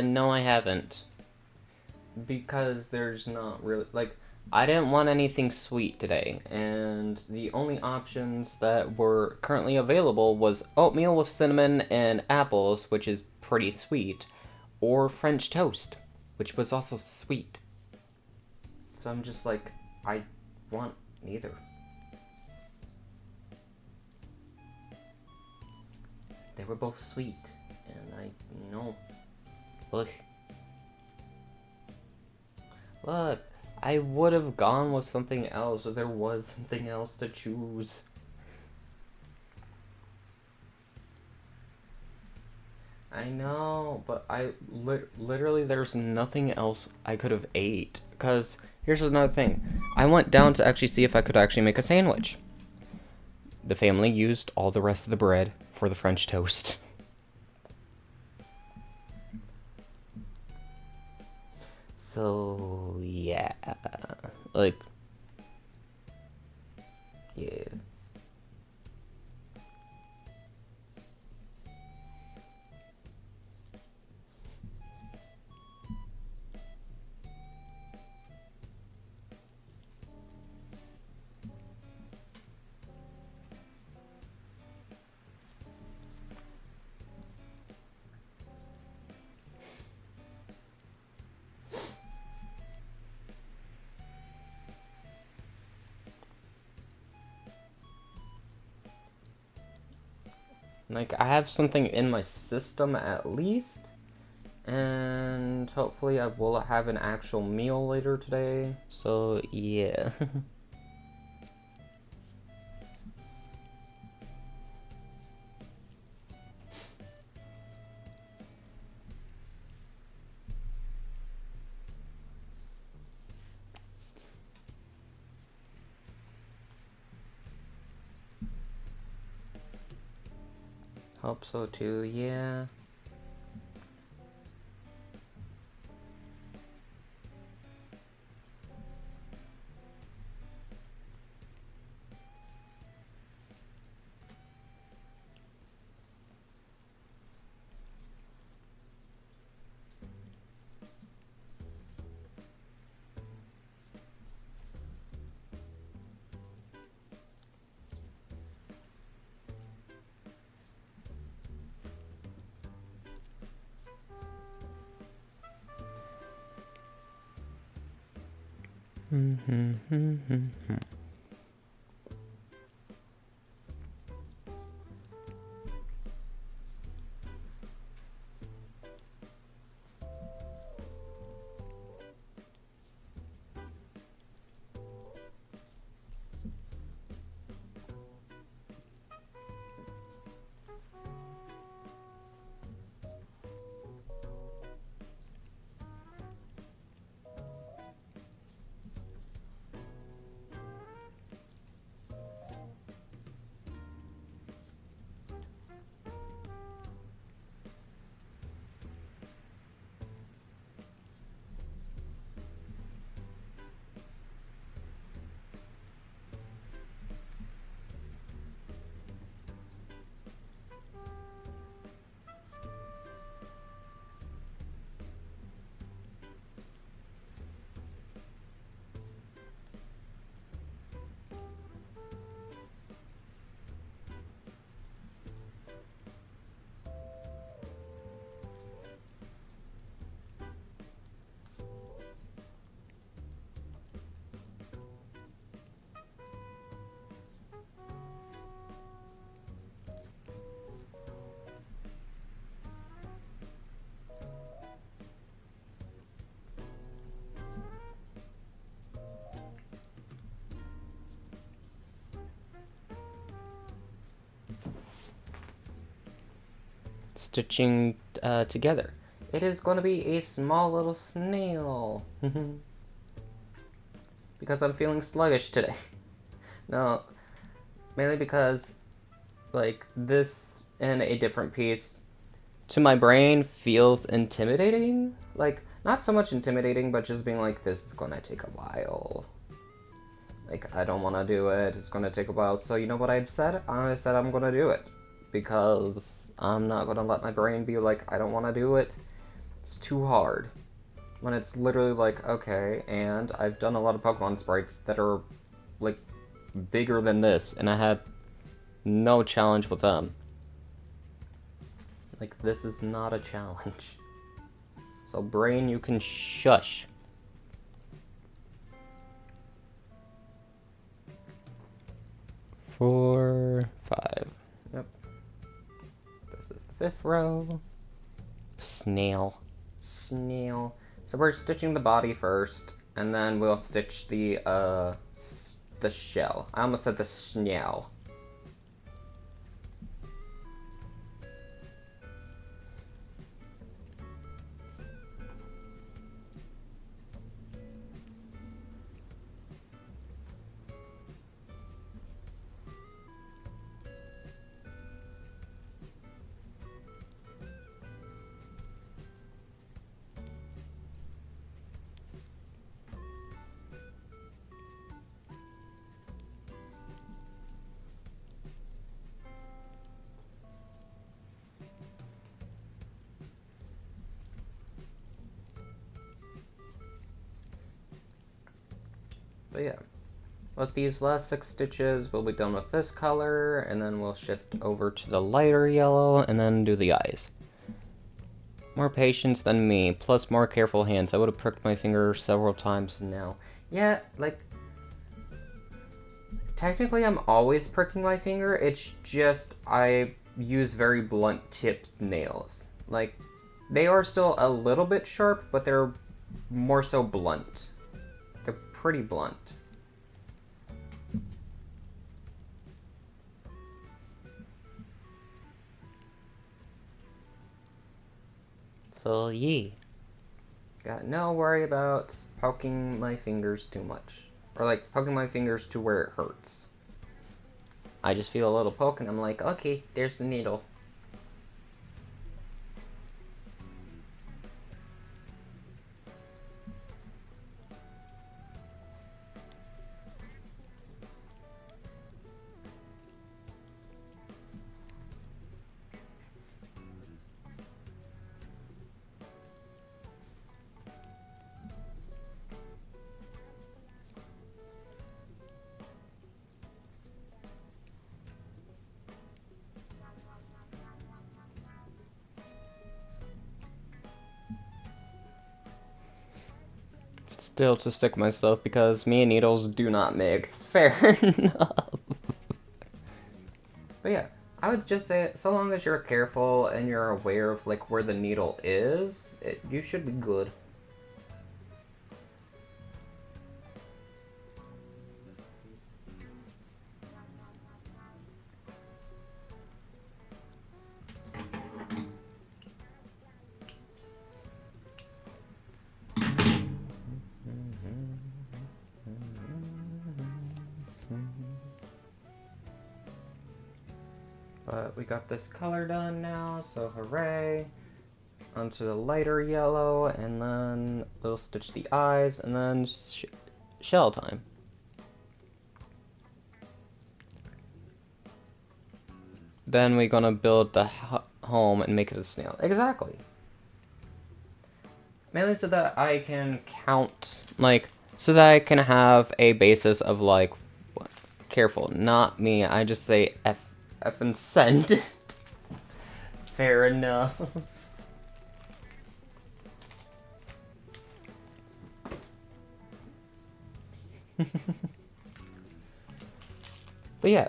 [SPEAKER 1] No, I haven't. Because there's not really, like, I didn't want anything sweet today, and the only options that were currently available was oatmeal with cinnamon and apples, which is pretty sweet, or French toast, which was also sweet. So I'm just like, I want neither. They were both sweet, and I know. Look, I would have gone with something else if there was something else to choose. I know, but literally there's nothing else I could have ate. Because here's another thing. I went down to actually see if I could actually make a sandwich. The family used all the rest of the bread for the French toast. So, yeah. Like, yeah. Like, I have something in my system at least. And hopefully I will have an actual meal later today. So, yeah. Hope so too, yeah. Stitching together. It is going to be a small little snail. Because I'm feeling sluggish today. No, mainly because, like, this in a different piece, to my brain, feels intimidating. Like, not so much intimidating, but just being like, this is going to take a while. Like, I don't want to do it. It's going to take a while. So, you know what I said? I said I'm going to do it. Because I'm not going to let my brain be like, I don't want to do it. It's too hard. When it's literally like, okay, and I've done a lot of Pokemon sprites that are, like, bigger than this, and I had no challenge with them. Like, this is not a challenge. So, brain, you can shush. Four, five. Yep. This is the 5th row. Snail. Snail. So we're stitching the body first, and then we'll stitch the shell. I almost said the snail. But yeah, with these last 6 stitches, we'll be done with this color, and then we'll shift over to the lighter yellow, and then do the eyes. More patience than me, plus more careful hands. I would have pricked my finger several times now. Yeah, like, technically I'm always pricking my finger, it's just I use very blunt tipped nails. Like, they are still a little bit sharp, but they're more so blunt. They're pretty blunt. So, yeah. Got no worry about poking my fingers too much. Or, like, poking my fingers to where it hurts. I just feel a little poke and I'm like, okay, there's the needle. Still to stick myself because me and needles do not mix. Fair enough. But yeah, I would just say so long as you're careful and you're aware of like where the needle is, you should be good. But we got this color done now, so hooray. Onto the lighter yellow, and then we'll stitch the eyes, and then shell time. Then we're gonna build the home and make it a snail. Exactly. Mainly so that I can count, like, so that I can have a basis of, like, what? Careful, not me, I just say F and send. Fair enough. But yeah,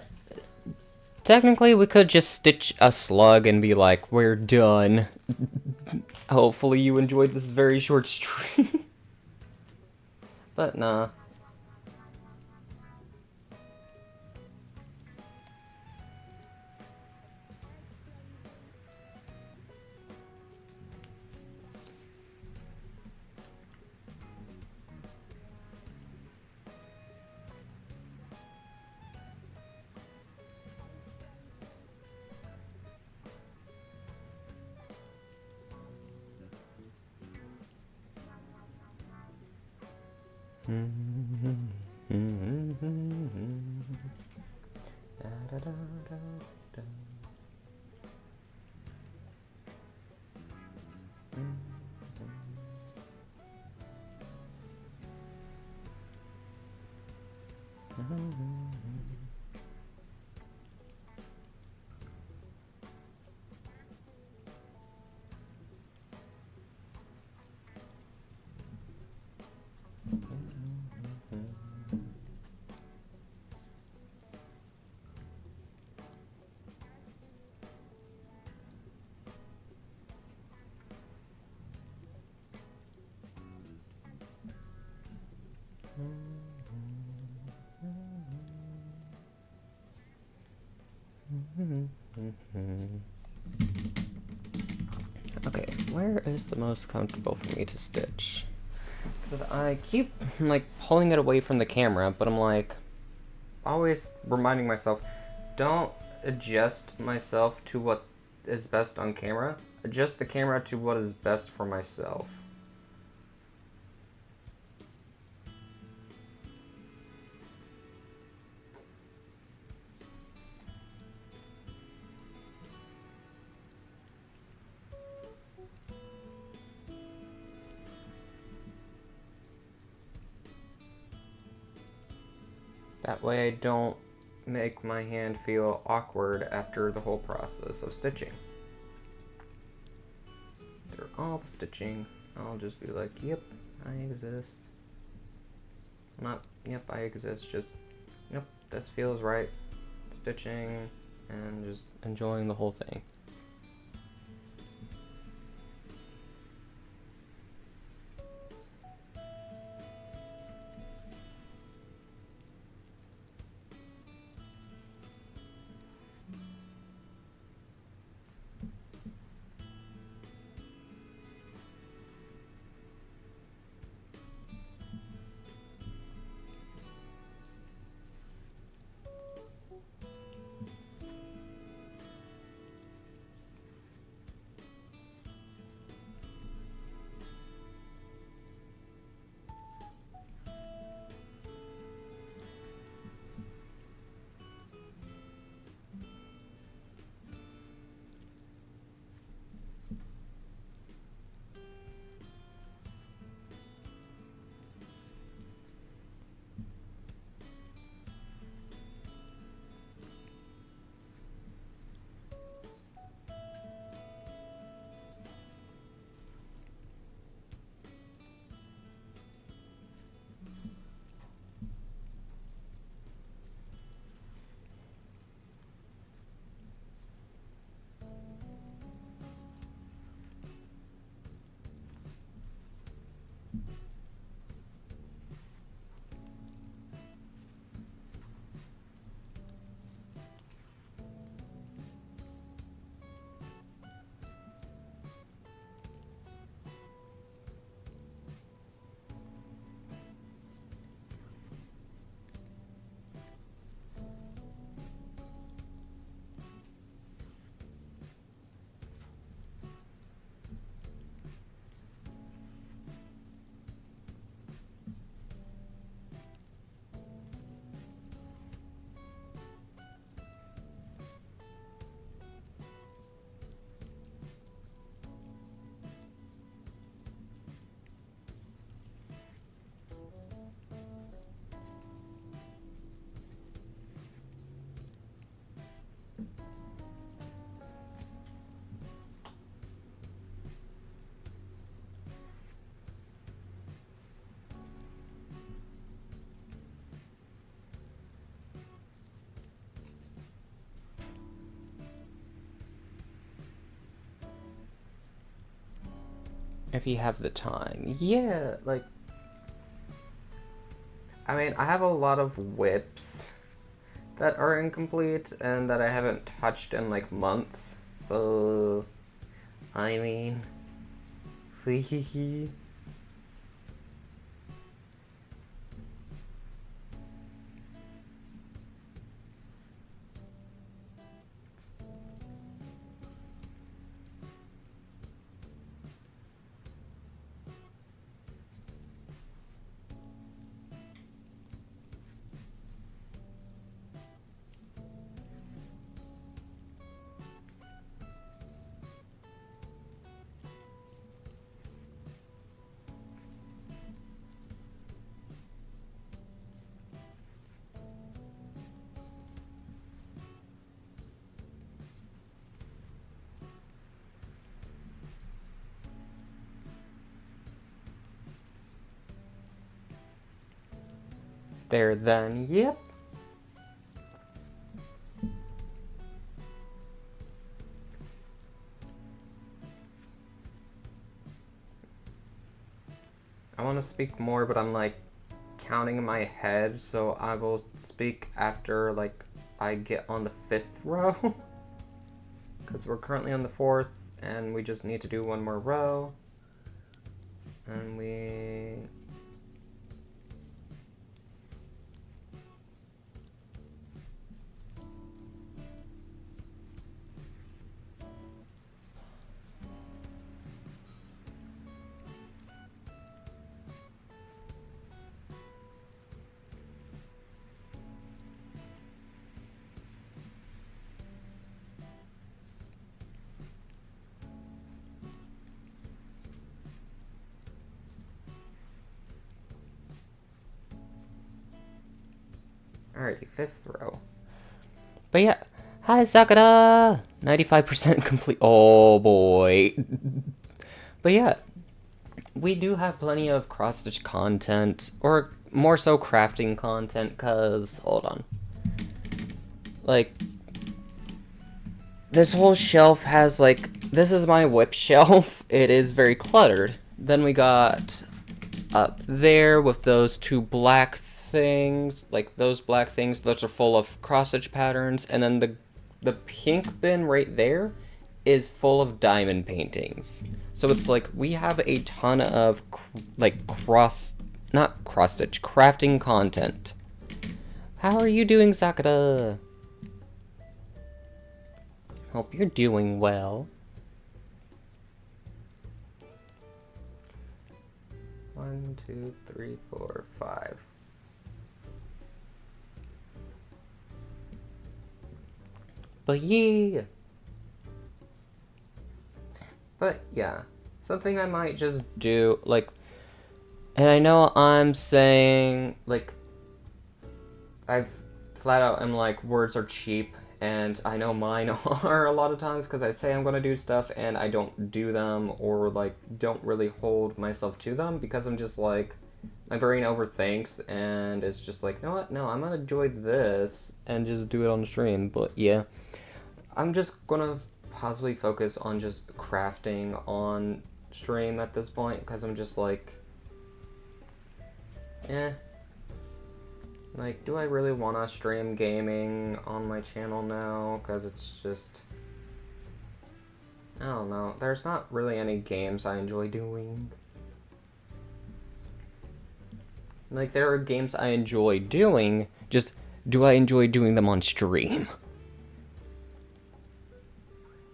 [SPEAKER 1] technically we could just stitch a slug and be like, we're done. Hopefully you enjoyed this very short stream. But nah. Okay, where is the most comfortable for me to stitch? Because I keep, like, pulling it away from the camera, but I'm, like, always reminding myself, don't adjust myself to what is best on camera. Adjust the camera to what is best for myself. That way I don't make my hand feel awkward after the whole process of stitching. After all the stitching, I'll just be like, yep, I exist. Not, yep, I exist, just, yep, this feels right. Stitching, and just enjoying the whole thing. If you have the time. Yeah, like, I mean, I have a lot of whips that are incomplete and that I haven't touched in like months. So, I mean, there then, yep. I want to speak more, but I'm like counting in my head, so I will speak after like I get on the 5th row. Because we're currently on the 4th, and we just need to do one more row. And we... Alrighty, 5th row. But yeah, hi Sakura! 95% complete. Oh boy. But yeah, we do have plenty of cross-stitch content, or more so crafting content, cause, hold on. Like, this whole shelf has, like, this is my whip shelf. It is very cluttered. Then we got up there with those two black things, like those black things, those are full of cross-stitch patterns, and then the pink bin right there is full of diamond paintings. So it's like we have a ton of like not cross-stitch, crafting content. How are you doing, Sakura? Hope you're doing well. 1, 2, 3, 4, 5. But yeah. But yeah, something I might just do, like, and I know I'm saying, like, I've flat out am like, words are cheap, and I know mine are a lot of times, because I say I'm gonna do stuff, and I don't do them, or, like, don't really hold myself to them, because I'm just like, my brain overthinks, and it's just like, you know what, no, I'm gonna enjoy this, and just do it on the stream, but yeah. I'm just gonna possibly focus on just crafting on stream at this point, because I'm just like, like, do I really want to stream gaming on my channel now? Because it's just, I don't know, there's not really any games I enjoy doing. Like, there are games I enjoy doing, just, do I enjoy doing them on stream?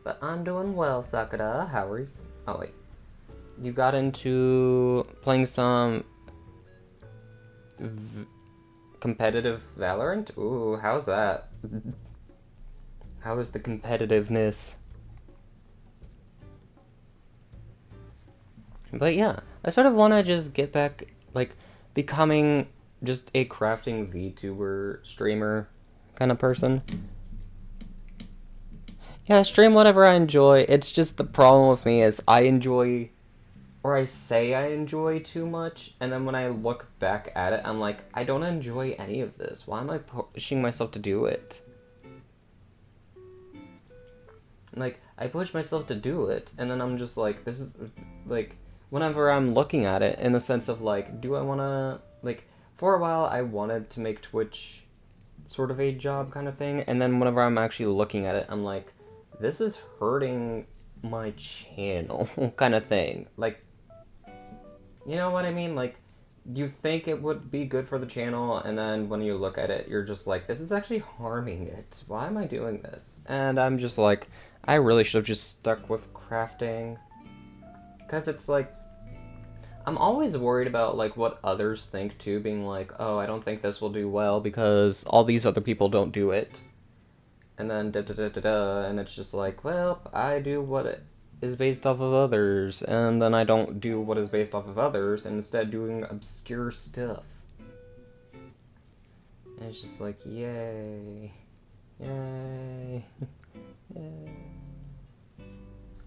[SPEAKER 1] But I'm doing well, Sakura. How are you? Oh, wait. You got into playing some competitive Valorant? Ooh, how's that? How is the competitiveness? But yeah, I sort of want to just get back, like, becoming just a crafting VTuber streamer kind of person. Yeah, stream whatever I enjoy. It's just the problem with me is I enjoy, or I say I enjoy too much, and then when I look back at it, I'm like, I don't enjoy any of this. Why am I pushing myself to do it? Like, I push myself to do it, and then I'm just like, this is, like, whenever I'm looking at it, in the sense of, like, do I want to, like, for a while I wanted to make Twitch sort of a job kind of thing, and then whenever I'm actually looking at it, I'm like, this is hurting my channel kind of thing. Like, you know what I mean? Like, you think it would be good for the channel, and then when you look at it, you're just like, this is actually harming it. Why am I doing this? And I'm just like, I really should have just stuck with crafting. Because it's like, I'm always worried about, like, what others think, too, being like, oh, I don't think this will do well because all these other people don't do it. And then da-da-da-da-da, and it's just like, well, I do what is based off of others, and then I don't do what is based off of others, and instead doing obscure stuff. And it's just like, yay. Yay. Yay.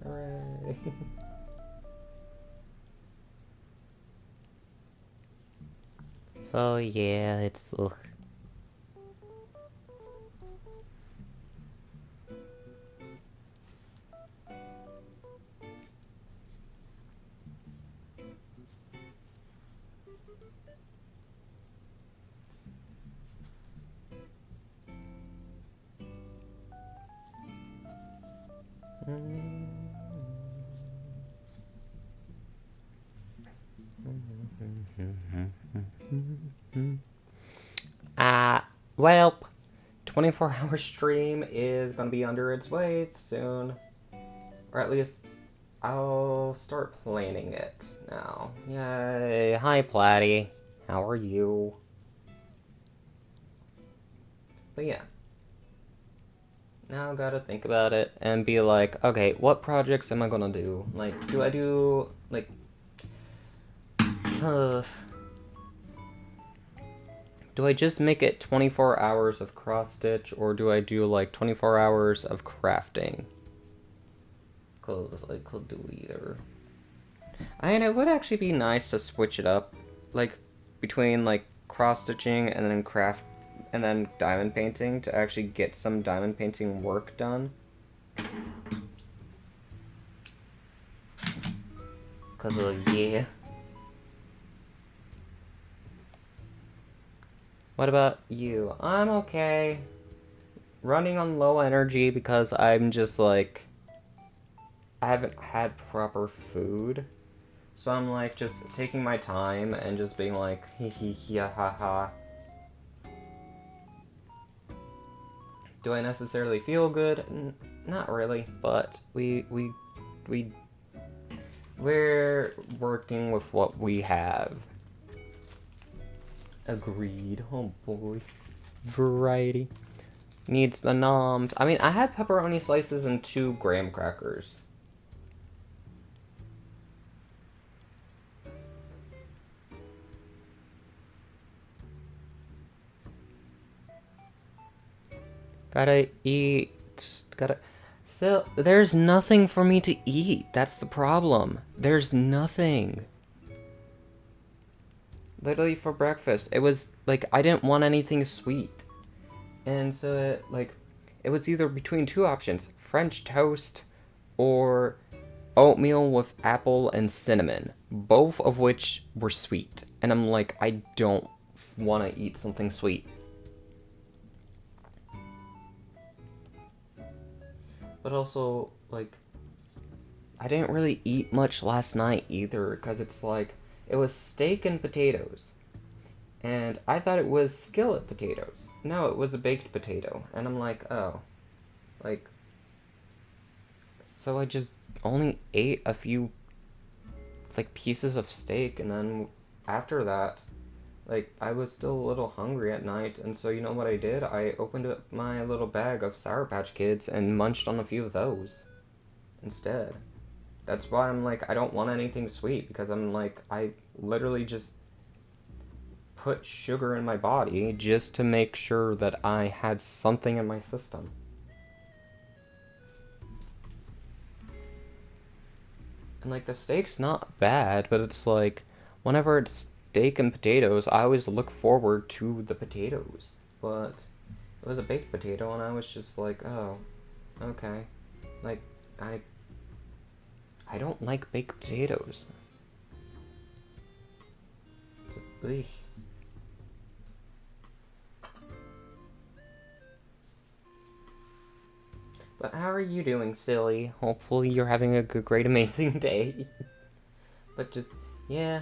[SPEAKER 1] Hooray. So yeah, it's ugh. Well, 24-hour stream is gonna be under its weight soon. Or at least, I'll start planning it now. Yay. Hi, Platty. How are you? But yeah. Now I gotta think about it and be like, okay, what projects am I gonna do? Like, do I do, like, do I just make it 24 hours of cross-stitch, or do I do, like, 24 hours of crafting? Because I could do either. And it would actually be nice to switch it up, like, between, like, cross-stitching and then craft, and then diamond painting, to actually get some diamond painting work done. Cause yeah. What about you? I'm okay. Running on low energy because I'm just like, I haven't had proper food. So I'm like just taking my time and just being like, hee hee hee ha ha. Do I necessarily feel good? Not really, but we're working with what we have. Agreed. Oh boy. Variety. Needs the noms. I mean, I had pepperoni slices and 2 graham crackers. Gotta eat. Still, there's nothing for me to eat. That's the problem. There's nothing. Literally for breakfast. It was like, I didn't want anything sweet. And so, it was either between 2 options. French toast or oatmeal with apple and cinnamon. Both of which were sweet. And I'm like, I don't want to eat something sweet. But also, I didn't really eat much last night either, because it's like, it was steak and potatoes. And I thought it was skillet potatoes. No, it was a baked potato. And I'm like, oh. So I just only ate a few, pieces of steak, and then after that, I was still a little hungry at night, and so you know what I did? I opened up my little bag of Sour Patch Kids and munched on a few of those instead. That's why I'm like, I don't want anything sweet, because I'm like, I literally just put sugar in my body just to make sure that I had something in my system. And the steak's not bad, but it's like, whenever it's steak and potatoes, I always look forward to the potatoes. But it was a baked potato, and I was just like, oh, okay. I don't like baked potatoes. Just, ugh. But how are you doing, silly? Hopefully you're having a good, great, amazing day. But just, yeah.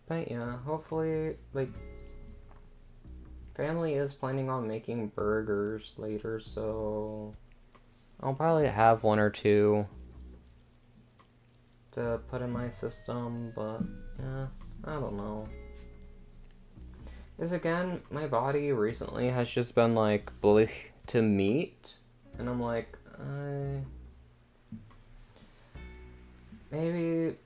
[SPEAKER 1] But yeah, hopefully, family is planning on making burgers later, so I'll probably have 1 or 2 to put in my system, but yeah, I don't know. Because again, my body recently has just been blech to meat, and I'm like, maybe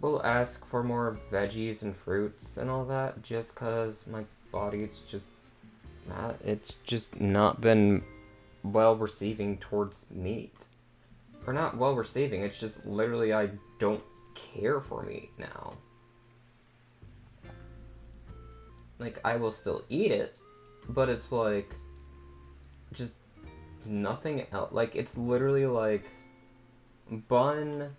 [SPEAKER 1] we'll ask for more veggies and fruits and all that, just because my body's just not been well receiving towards meat. Or not well receiving, it's just literally I don't care for meat now. I will still eat it, but it's just nothing else. It's literally bun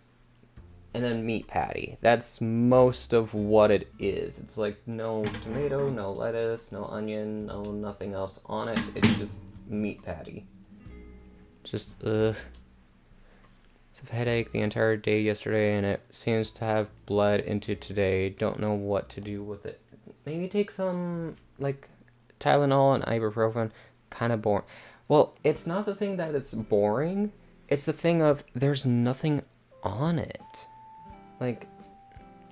[SPEAKER 1] and then meat patty. That's most of what it is. It's no tomato, no lettuce, no onion, no nothing else on it. It's just meat patty. Just, I've a headache the entire day yesterday, and it seems to have bled into today. Don't know what to do with it. Maybe take some, Tylenol and ibuprofen. Kind of boring. Well, it's not the thing that it's boring. It's the thing of there's nothing on it.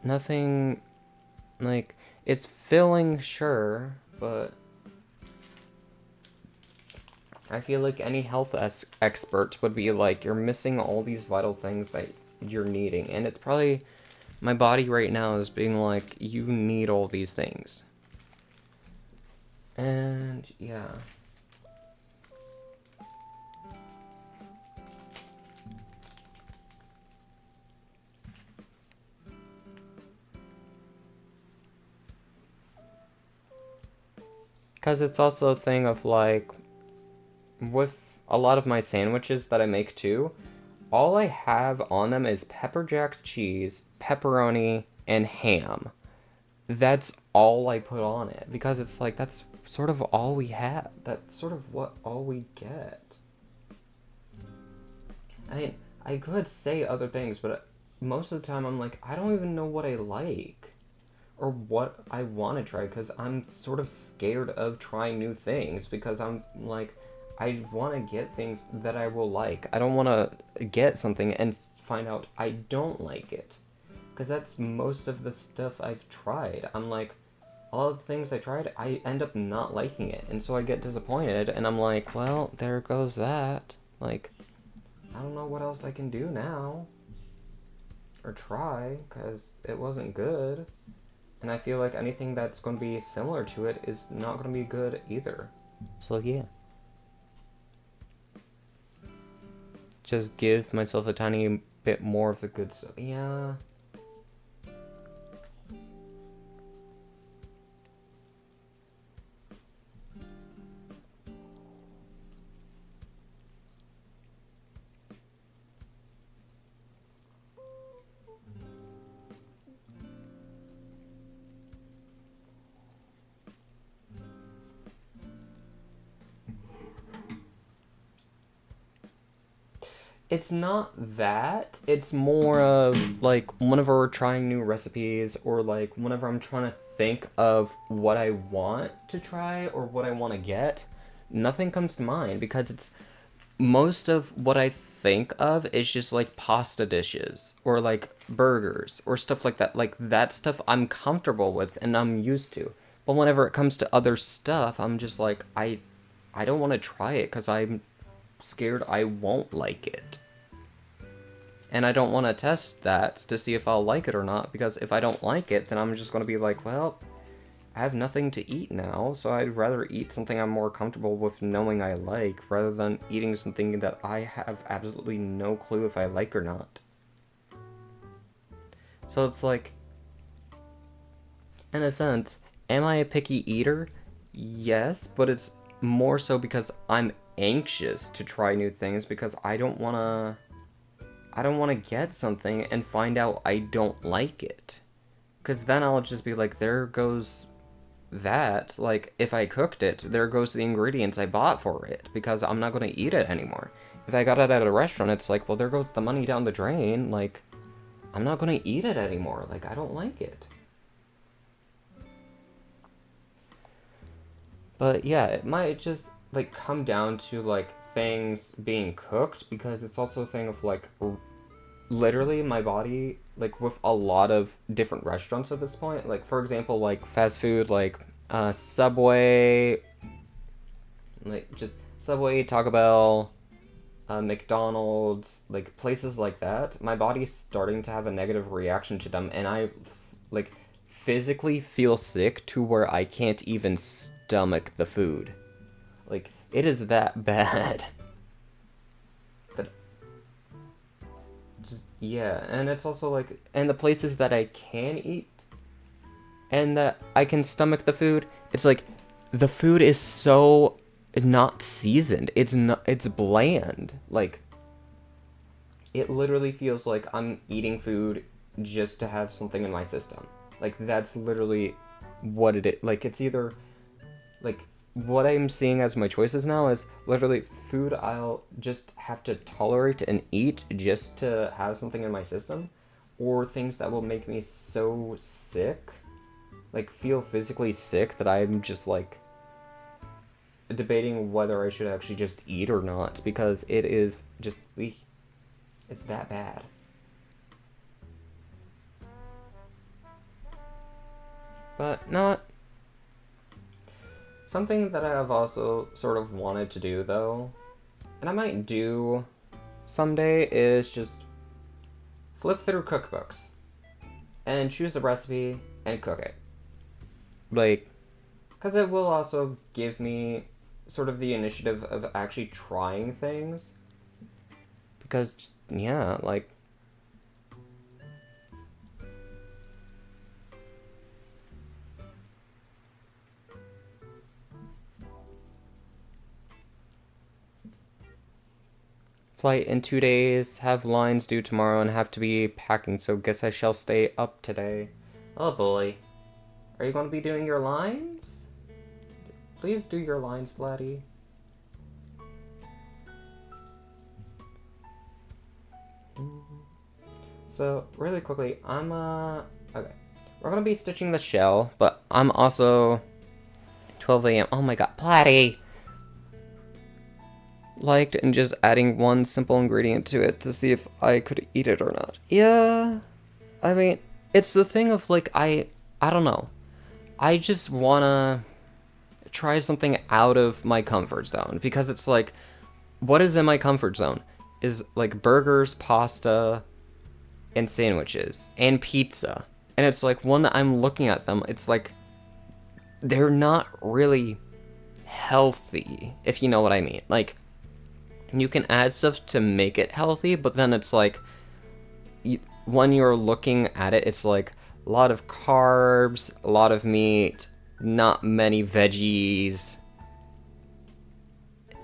[SPEAKER 1] Nothing, it's filling, sure, but I feel like any health expert would be like, you're missing all these vital things that you're needing, and it's probably, my body right now is being like, you need all these things. And yeah. Because it's also a thing of like, with a lot of my sandwiches that I make too, all I have on them is pepper jack cheese, pepperoni, and ham. That's all I put on it because it's like that's sort of all we have. That's sort of all we get. I mean, I could say other things, but most of the time I'm like, I don't even know what I like or what I want to try because I'm sort of scared of trying new things because I'm like, I want to get things that I will like. I don't want to get something and find out I don't like it. Because that's most of the stuff I've tried. I'm like, all the things I tried, I end up not liking it. And so I get disappointed, and I'm like, well, there goes that. Like, I don't know what else I can do now. Or try, because it wasn't good. And I feel like anything that's going to be similar to it is not going to be good either. So, yeah. Just give myself a tiny bit more of the good stuff. Yeah. It's not that. It's more of like whenever we're trying new recipes or like whenever I'm trying to think of what I want to try or what I want to get, nothing comes to mind because it's most of what I think of is just like pasta dishes or like burgers or stuff like that. Like that stuff I'm comfortable with and I'm used to. But whenever it comes to other stuff, I'm just like I don't want to try it cuz I'm scared I won't like it. And I don't want to test that to see if I'll like it or not, because if I don't like it, then I'm just going to be like, well, I have nothing to eat now, so I'd rather eat something I'm more comfortable with knowing I like, rather than eating something that I have absolutely no clue if I like or not. So it's like, in a sense, am I a picky eater? Yes, but it's more so because I'm anxious to try new things because I don't want to get something and find out I don't like it. Because then I'll just be like, there goes that. Like, if I cooked it, there goes the ingredients I bought for it. Because I'm not going to eat it anymore. If I got it at a restaurant, it's like, well, there goes the money down the drain. Like, I'm not going to eat it anymore. Like, I don't like it. But yeah, it might just, like, come down to, like, things being cooked. Because it's also a thing of, like, literally my body, like with a lot of different restaurants at this point, like for example like fast food, like Subway, like just Subway, Taco Bell, McDonald's, like places like that, my body's starting to have a negative reaction to them, and like physically feel sick to where I can't even stomach the food. Like it is that bad. Yeah, and it's also like, and the places that I can eat and that I can stomach the food, it's like the food is so not seasoned. It's bland. Like it literally feels like I'm eating food just to have something in my system. Like that's literally what it is. Like it's either like what I'm seeing as my choices now is literally food I'll just have to tolerate and eat just to have something in my system, or things that will make me so sick, like feel physically sick, that I'm just like debating whether I should actually just eat or not, because it is just, it's that bad. But not something that I have also sort of wanted to do though, and I might do someday, is just flip through cookbooks and choose a recipe and cook it. Like, Because it will also give me sort of the initiative of actually trying things. Because, yeah, like... Flight in 2 days, have lines due tomorrow, and have to be packing, so guess I shall stay up today. Oh boy. Are you going to be doing your lines? Please do your lines, Vladdy. So, really quickly, okay. We're gonna be stitching the shell, but I'm also... 12 a.m. Oh my god, Platty! Liked and just adding one simple ingredient to it to see if I could eat it or not. Yeah, I mean, it's the thing of, like, I don't know. I just wanna try something out of my comfort zone, because it's like, what is in my comfort zone? Is, like, burgers, pasta, and sandwiches, and pizza. And it's like, when I'm looking at them, it's like, they're not really healthy, if you know what I mean. Like, you can add stuff to make it healthy, but then it's like, when you're looking at it, it's like a lot of carbs, a lot of meat, not many veggies,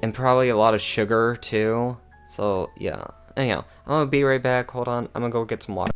[SPEAKER 1] and probably a lot of sugar too. So yeah. Anyhow, I'm gonna be right back. Hold on, I'm gonna go get some water.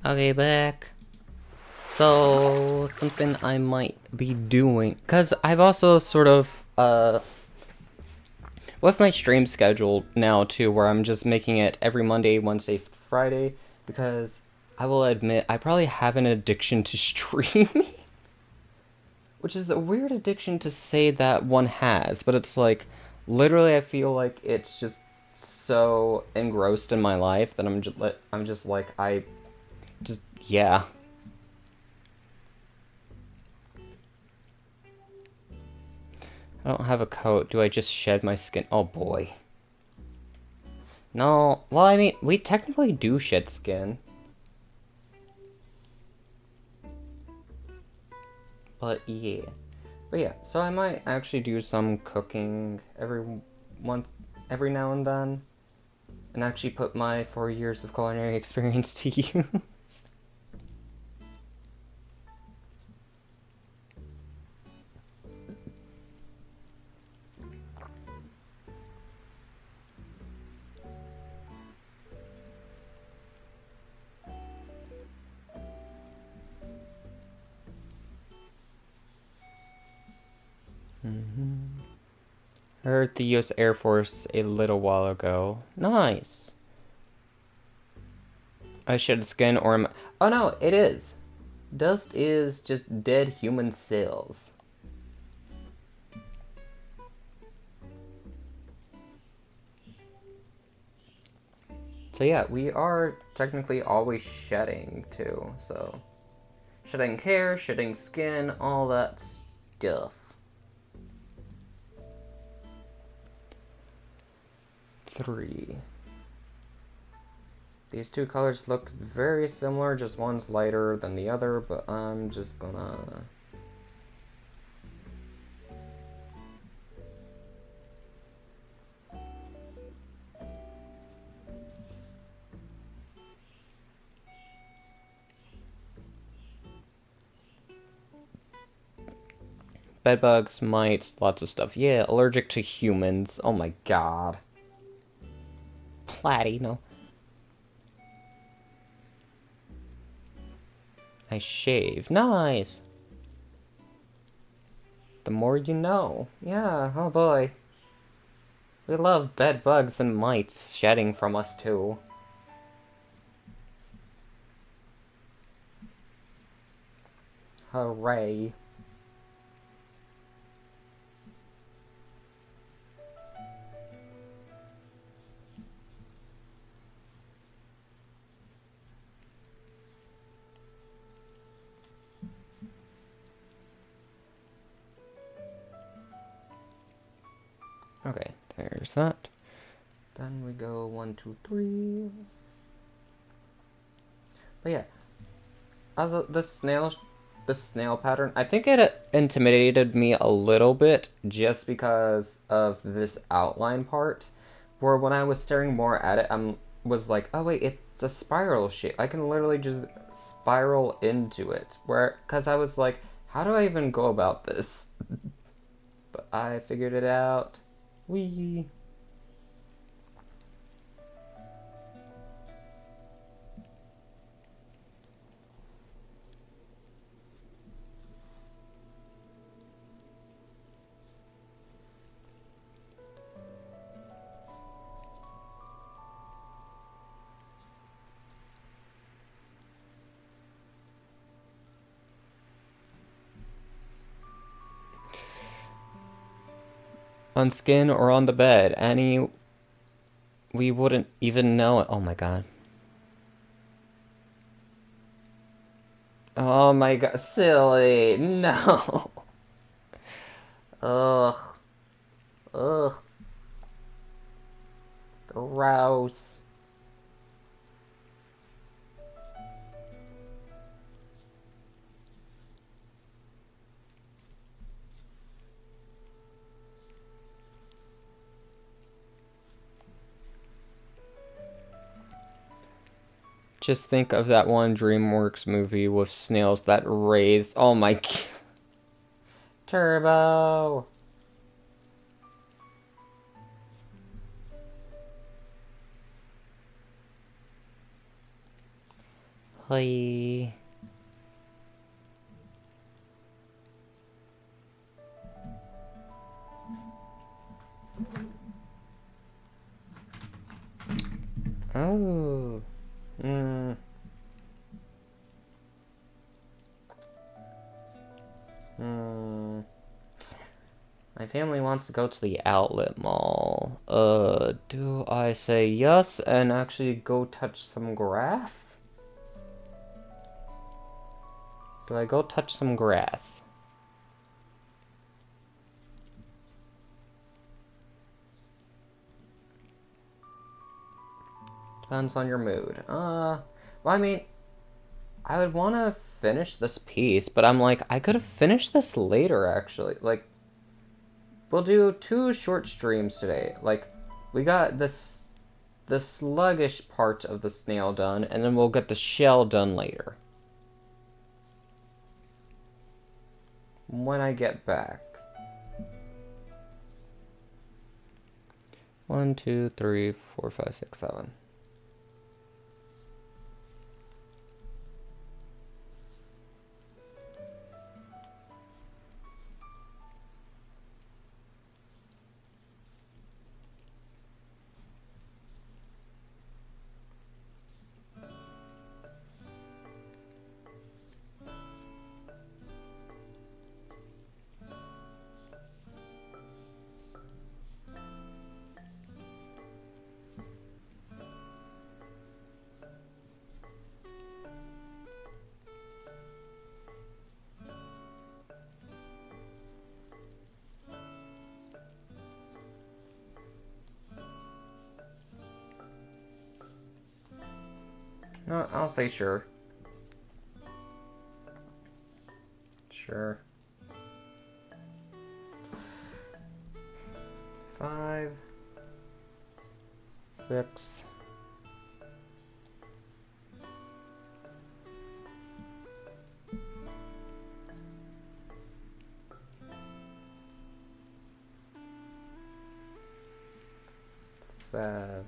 [SPEAKER 1] Okay, back. So, something I might be doing, because I've also sort of, with my stream schedule now too, where I'm just making it every Monday, Wednesday, Friday, because I will admit, I probably have an addiction to streaming. Which is a weird addiction to say that one has, but it's like, literally I feel like it's just so engrossed in my life that I'm just like, yeah. I don't have a coat. Do I just shed my skin? Oh boy. No, well, I mean, we technically do shed skin. But yeah. But yeah, so I might actually do some cooking every now and then. And actually put my 4 years of culinary experience to use. Heard the US Air Force a little while ago. Nice. I shed skin or am... Oh no, it is. Dust is just dead human cells. So yeah, we are technically always shedding too, so... Shedding hair, shedding skin, all that stuff. 3. These two colors look very similar, just one's lighter than the other, but I'm just gonna... Bedbugs, mites, lots of stuff. Yeah, allergic to humans. Oh my god. Platty, no. I shave. Nice. The more you know. Yeah, oh boy. We love bed bugs and mites shedding from us too. Hooray. Okay, there's that. Then we go 1, 2, 3. But yeah, also the snail pattern, I think it intimidated me a little bit just because of this outline part, where when I was staring more at it, was like, oh wait, it's a spiral shape. I can literally just spiral into it. Cause I was like, how do I even go about this? But I figured it out. Whee! On skin or on the bed, we wouldn't even know it. Oh my god. Oh my god, silly. No. Ugh. Ugh. Gross. Just think of that one DreamWorks movie with snails that raise. Oh my god. Turbo. Hi. Oh. My family wants to go to the outlet mall. Do I say yes and actually go touch some grass? Do I go touch some grass? Depends on your mood. Well, I mean, I would want to finish this piece, but I'm like, I could have finished this later, actually. Like, we'll do 2 short streams today. Like, we got the sluggish part of the snail done, and then we'll get the shell done later. When I get back. 1, 2, 3, 4, 5, 6, 7. No, I'll say sure. Sure. 5, 6. 7.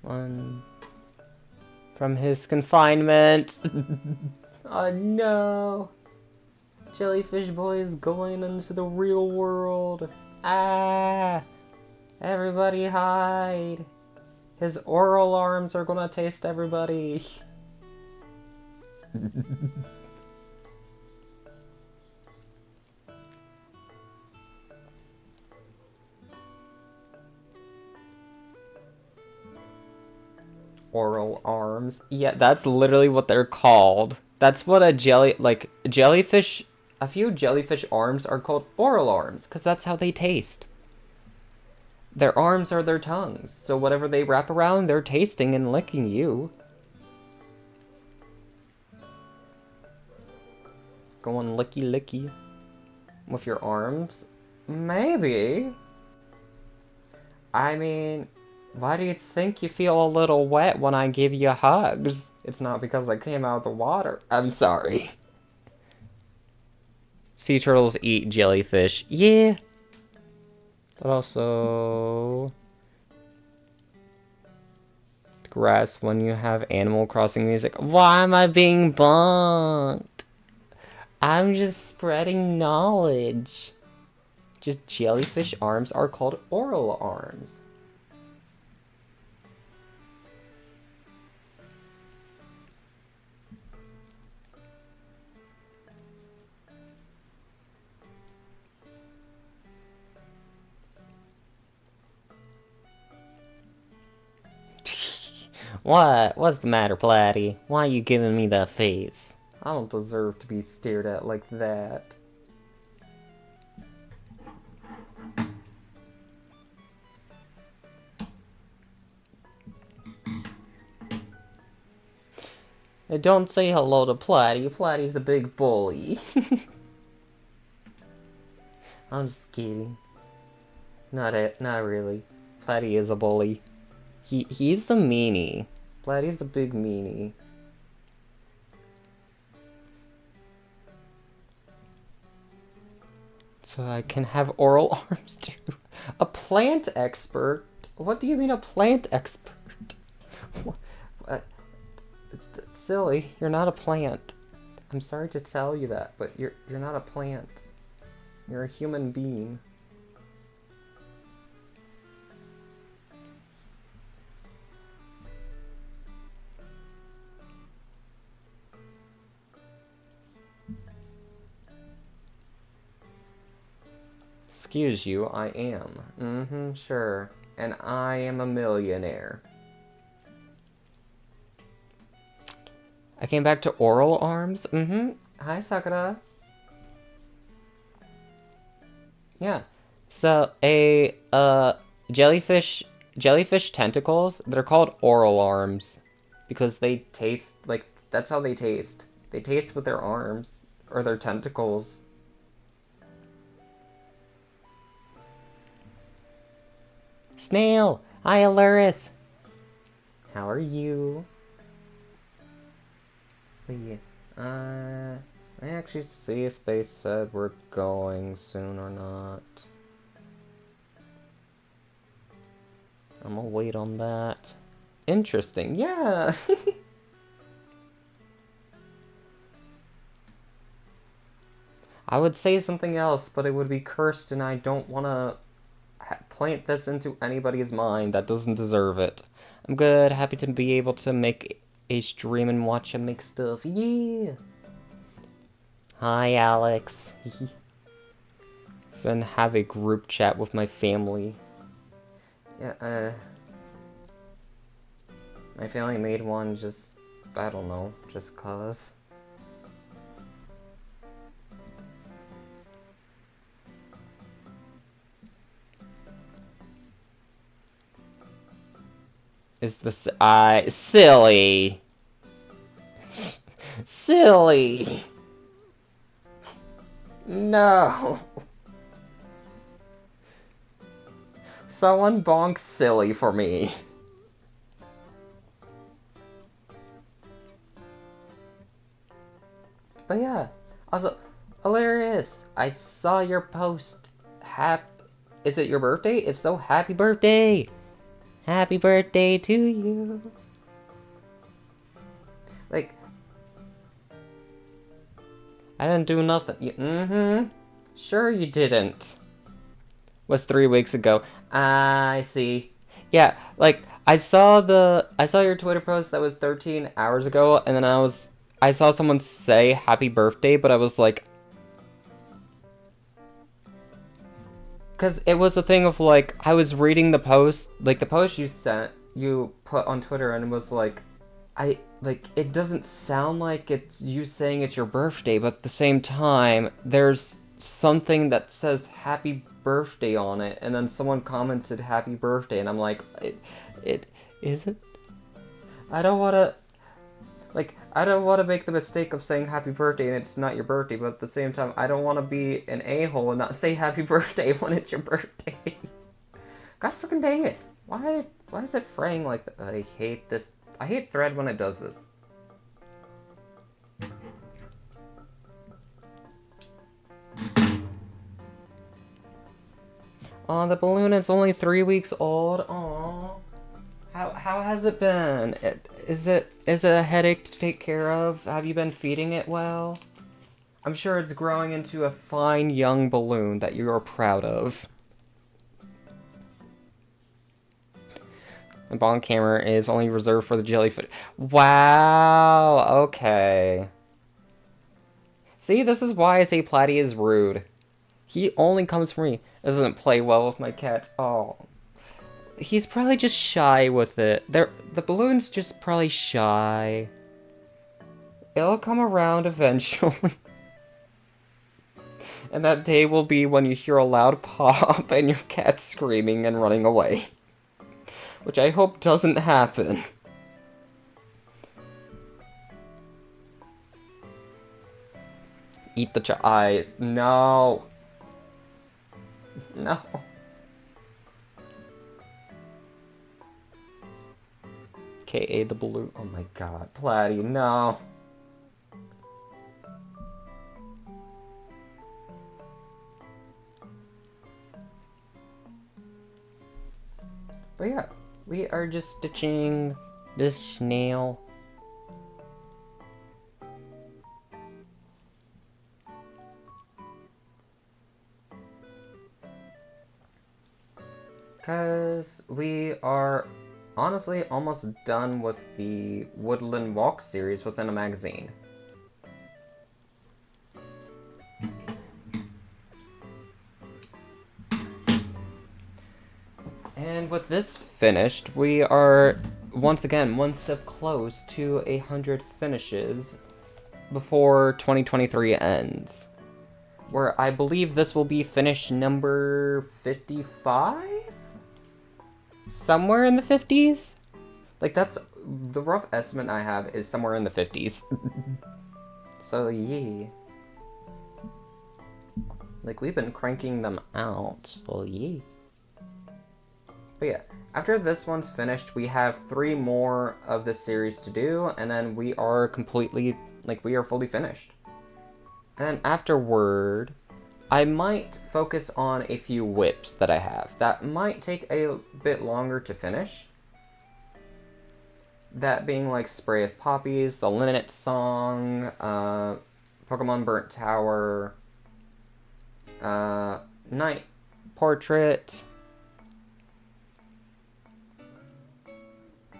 [SPEAKER 1] One. From his confinement. Oh no. Jellyfish boy is going into the real world. Ah. Everybody hide. His oral arms are gonna taste everybody. Oral arms. Yeah, that's literally what they're called. That's what a jellyfish, a few jellyfish arms are called oral arms, because that's how they taste. Their arms are their tongues, so whatever they wrap around, they're tasting and licking you. Going licky licky with your arms? Maybe. I mean, why do you think you feel a little wet when I give you hugs? It's not because I came out of the water. I'm sorry. Sea turtles eat jellyfish. Yeah. But also... grass when you have Animal Crossing music. Why am I being bunked? I'm just spreading knowledge. Just jellyfish arms are called oral arms. What? What's the matter, Platty? Why are you giving me that face? I don't deserve to be stared at like that. Hey, don't say hello to Platty. Platty's a big bully. I'm just kidding. Not really. Platy is a bully. He's the meanie. Platy's the big meanie. So I can have oral arms too. A plant expert? What do you mean a plant expert? What? It's silly. You're not a plant. I'm sorry to tell you that, but you're not a plant. You're a human being. Excuse you, I am. Sure. And I am a millionaire. I came back to oral arms? Hi, Sakura. Yeah. So, jellyfish tentacles, they're called oral arms. Because they taste, like, that's how they taste. They taste with their arms. Or their tentacles. Snail! Hi, Aluris! How are you? But yeah, I actually see if they said we're going soon or not. I'm gonna wait on that. Interesting, yeah! I would say something else, but it would be cursed and I don't want to plant this into anybody's mind that doesn't deserve it. I'm good, happy to be able to make a stream and watch him make stuff. Yeah! Hi, Alex. Then have a group chat with my family. Yeah, my family made one just, I don't know, just cause. Is this silly? Silly! No! Someone bonk silly for me. But yeah, also, hilarious! I saw your post. Is it your birthday? If so, happy birthday! Happy birthday to you. Like, I didn't do nothing. Sure you didn't. Was 3 weeks ago. I see. Yeah, like, I saw your Twitter post that was 13 hours ago, and then I saw someone say happy birthday, but I was like, because it was a thing of, like, I was reading the post, like, the post you put on Twitter, and it was like, it doesn't sound like it's you saying it's your birthday, but at the same time, there's something that says happy birthday on it, and then someone commented happy birthday, and I'm like, is it? I don't want to make the mistake of saying happy birthday and it's not your birthday, but at the same time, I don't want to be an a-hole and not say happy birthday when it's your birthday. God freaking dang it. Why is it fraying like that? I hate this. I hate Thread when it does this. Oh, the balloon is only 3 weeks old. Aww. How has it been? Is it a headache to take care of? Have you been feeding it well? I'm sure it's growing into a fine young balloon that you are proud of. The bond camera is only reserved for the jellyfish. Wow, okay. See, this is why I say Platy is rude. He only comes for me. Doesn't play well with my cats. Oh. He's probably just shy with it. The balloon's just probably shy. It'll come around eventually. And that day will be when you hear a loud pop and your cat screaming and running away. Which I hope doesn't happen. Eat the eyes. No. No. aka the blue. Oh my god, Platy, no. But yeah, we are just stitching this snail. Because we are honestly almost done with the Woodland Walk series within a magazine. And with this finished, we are once again one step close to 100 finishes before 2023 ends. Where I believe this will be finish number 55? Somewhere in the 50s? Like, that's the rough estimate I have is somewhere in the 50s. So, yeah. Like, we've been cranking them out, so yeah. But yeah, after this one's finished, we have 3 more of this series to do, and then we are completely, like, we are fully finished. And then afterward, I might focus on a few whips that I have. That might take a bit longer to finish. That being like Spray of Poppies, the Linnet Song, Pokemon Burnt Tower, Night Portrait,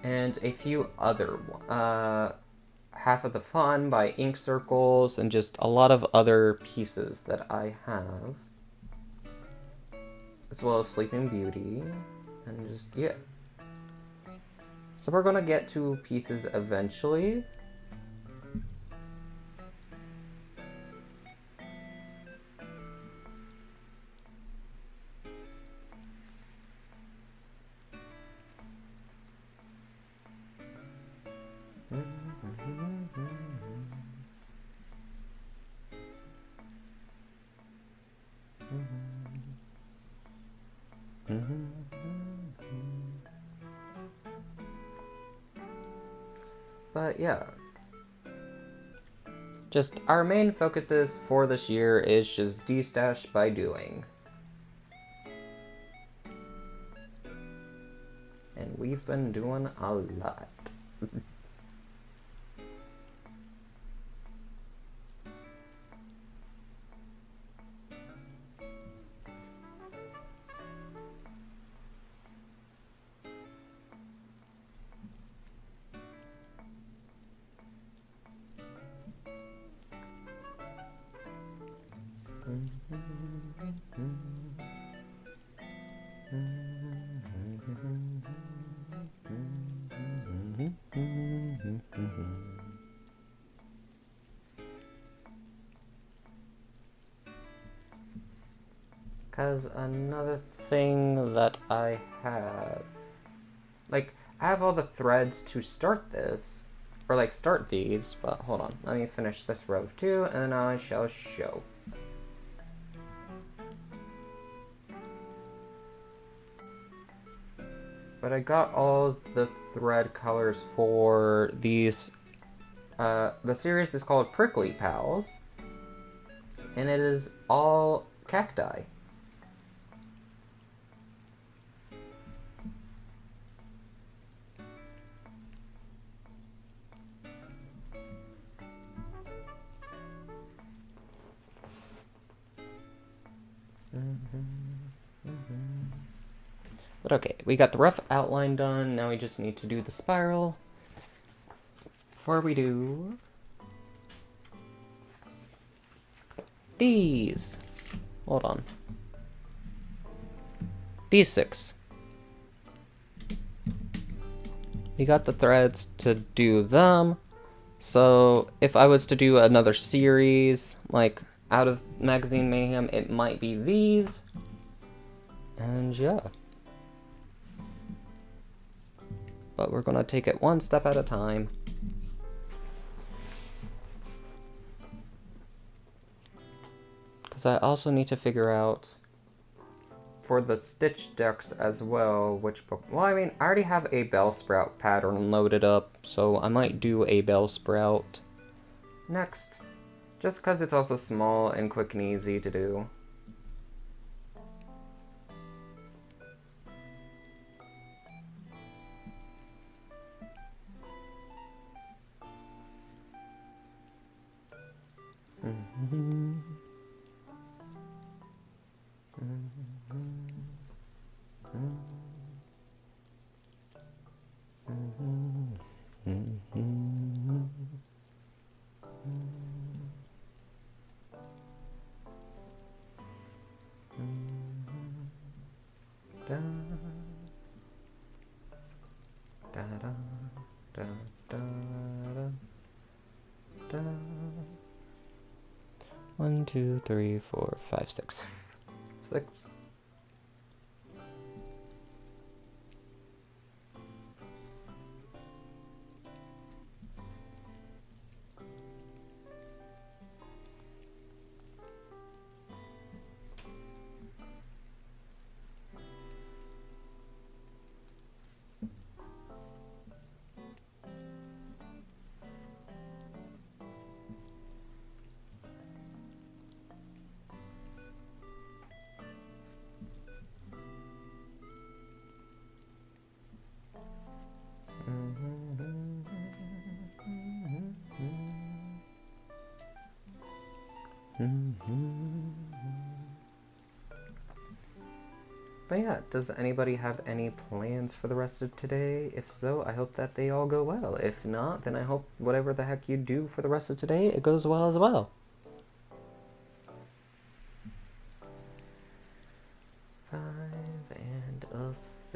[SPEAKER 1] and a few other Half of the Fun by Ink Circles, and just a lot of other pieces that I have. As well as Sleeping Beauty, and just, yeah. So we're gonna get to pieces eventually. But yeah, just our main focuses for this year is just de-stash by doing. And we've been doing a lot. Because another thing that I have, like, I have all the threads to start this, or like start these, but hold on, let me finish this row too, and then I shall show. But I got all the thread colors for these. The series is called Prickly Pals, and it is all cacti. But okay, we got the rough outline done. Now we just need to do the spiral. Before we do these, hold on, these 6. We got the threads to do them. So if I was to do another series, like out of Magazine Mayhem, it might be these. And yeah. But we're gonna take it one step at a time. Because I also need to figure out, for the Stitch decks as well, which book? Well, I mean, I already have a Bellsprout pattern loaded up, so I might do a Bellsprout next. Just because it's also small and quick and easy to do. One, two, three, four, five, six. 6. But yeah, does anybody have any plans for the rest of today? If so, I hope that they all go well. If not, then I hope whatever the heck you do for the rest of today, it goes well as well. 5 and a 6.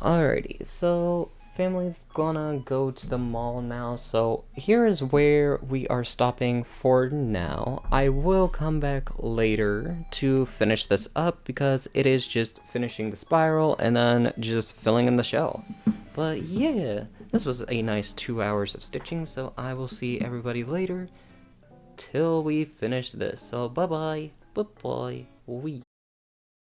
[SPEAKER 1] Alrighty, so family's gonna go to the mall now, so here is where we are stopping for now. I will come back later to finish this up because it is just finishing the spiral and then just filling in the shell. But yeah, this was a nice 2 hours of stitching, so I will see everybody later till we finish this. So bye bye, we.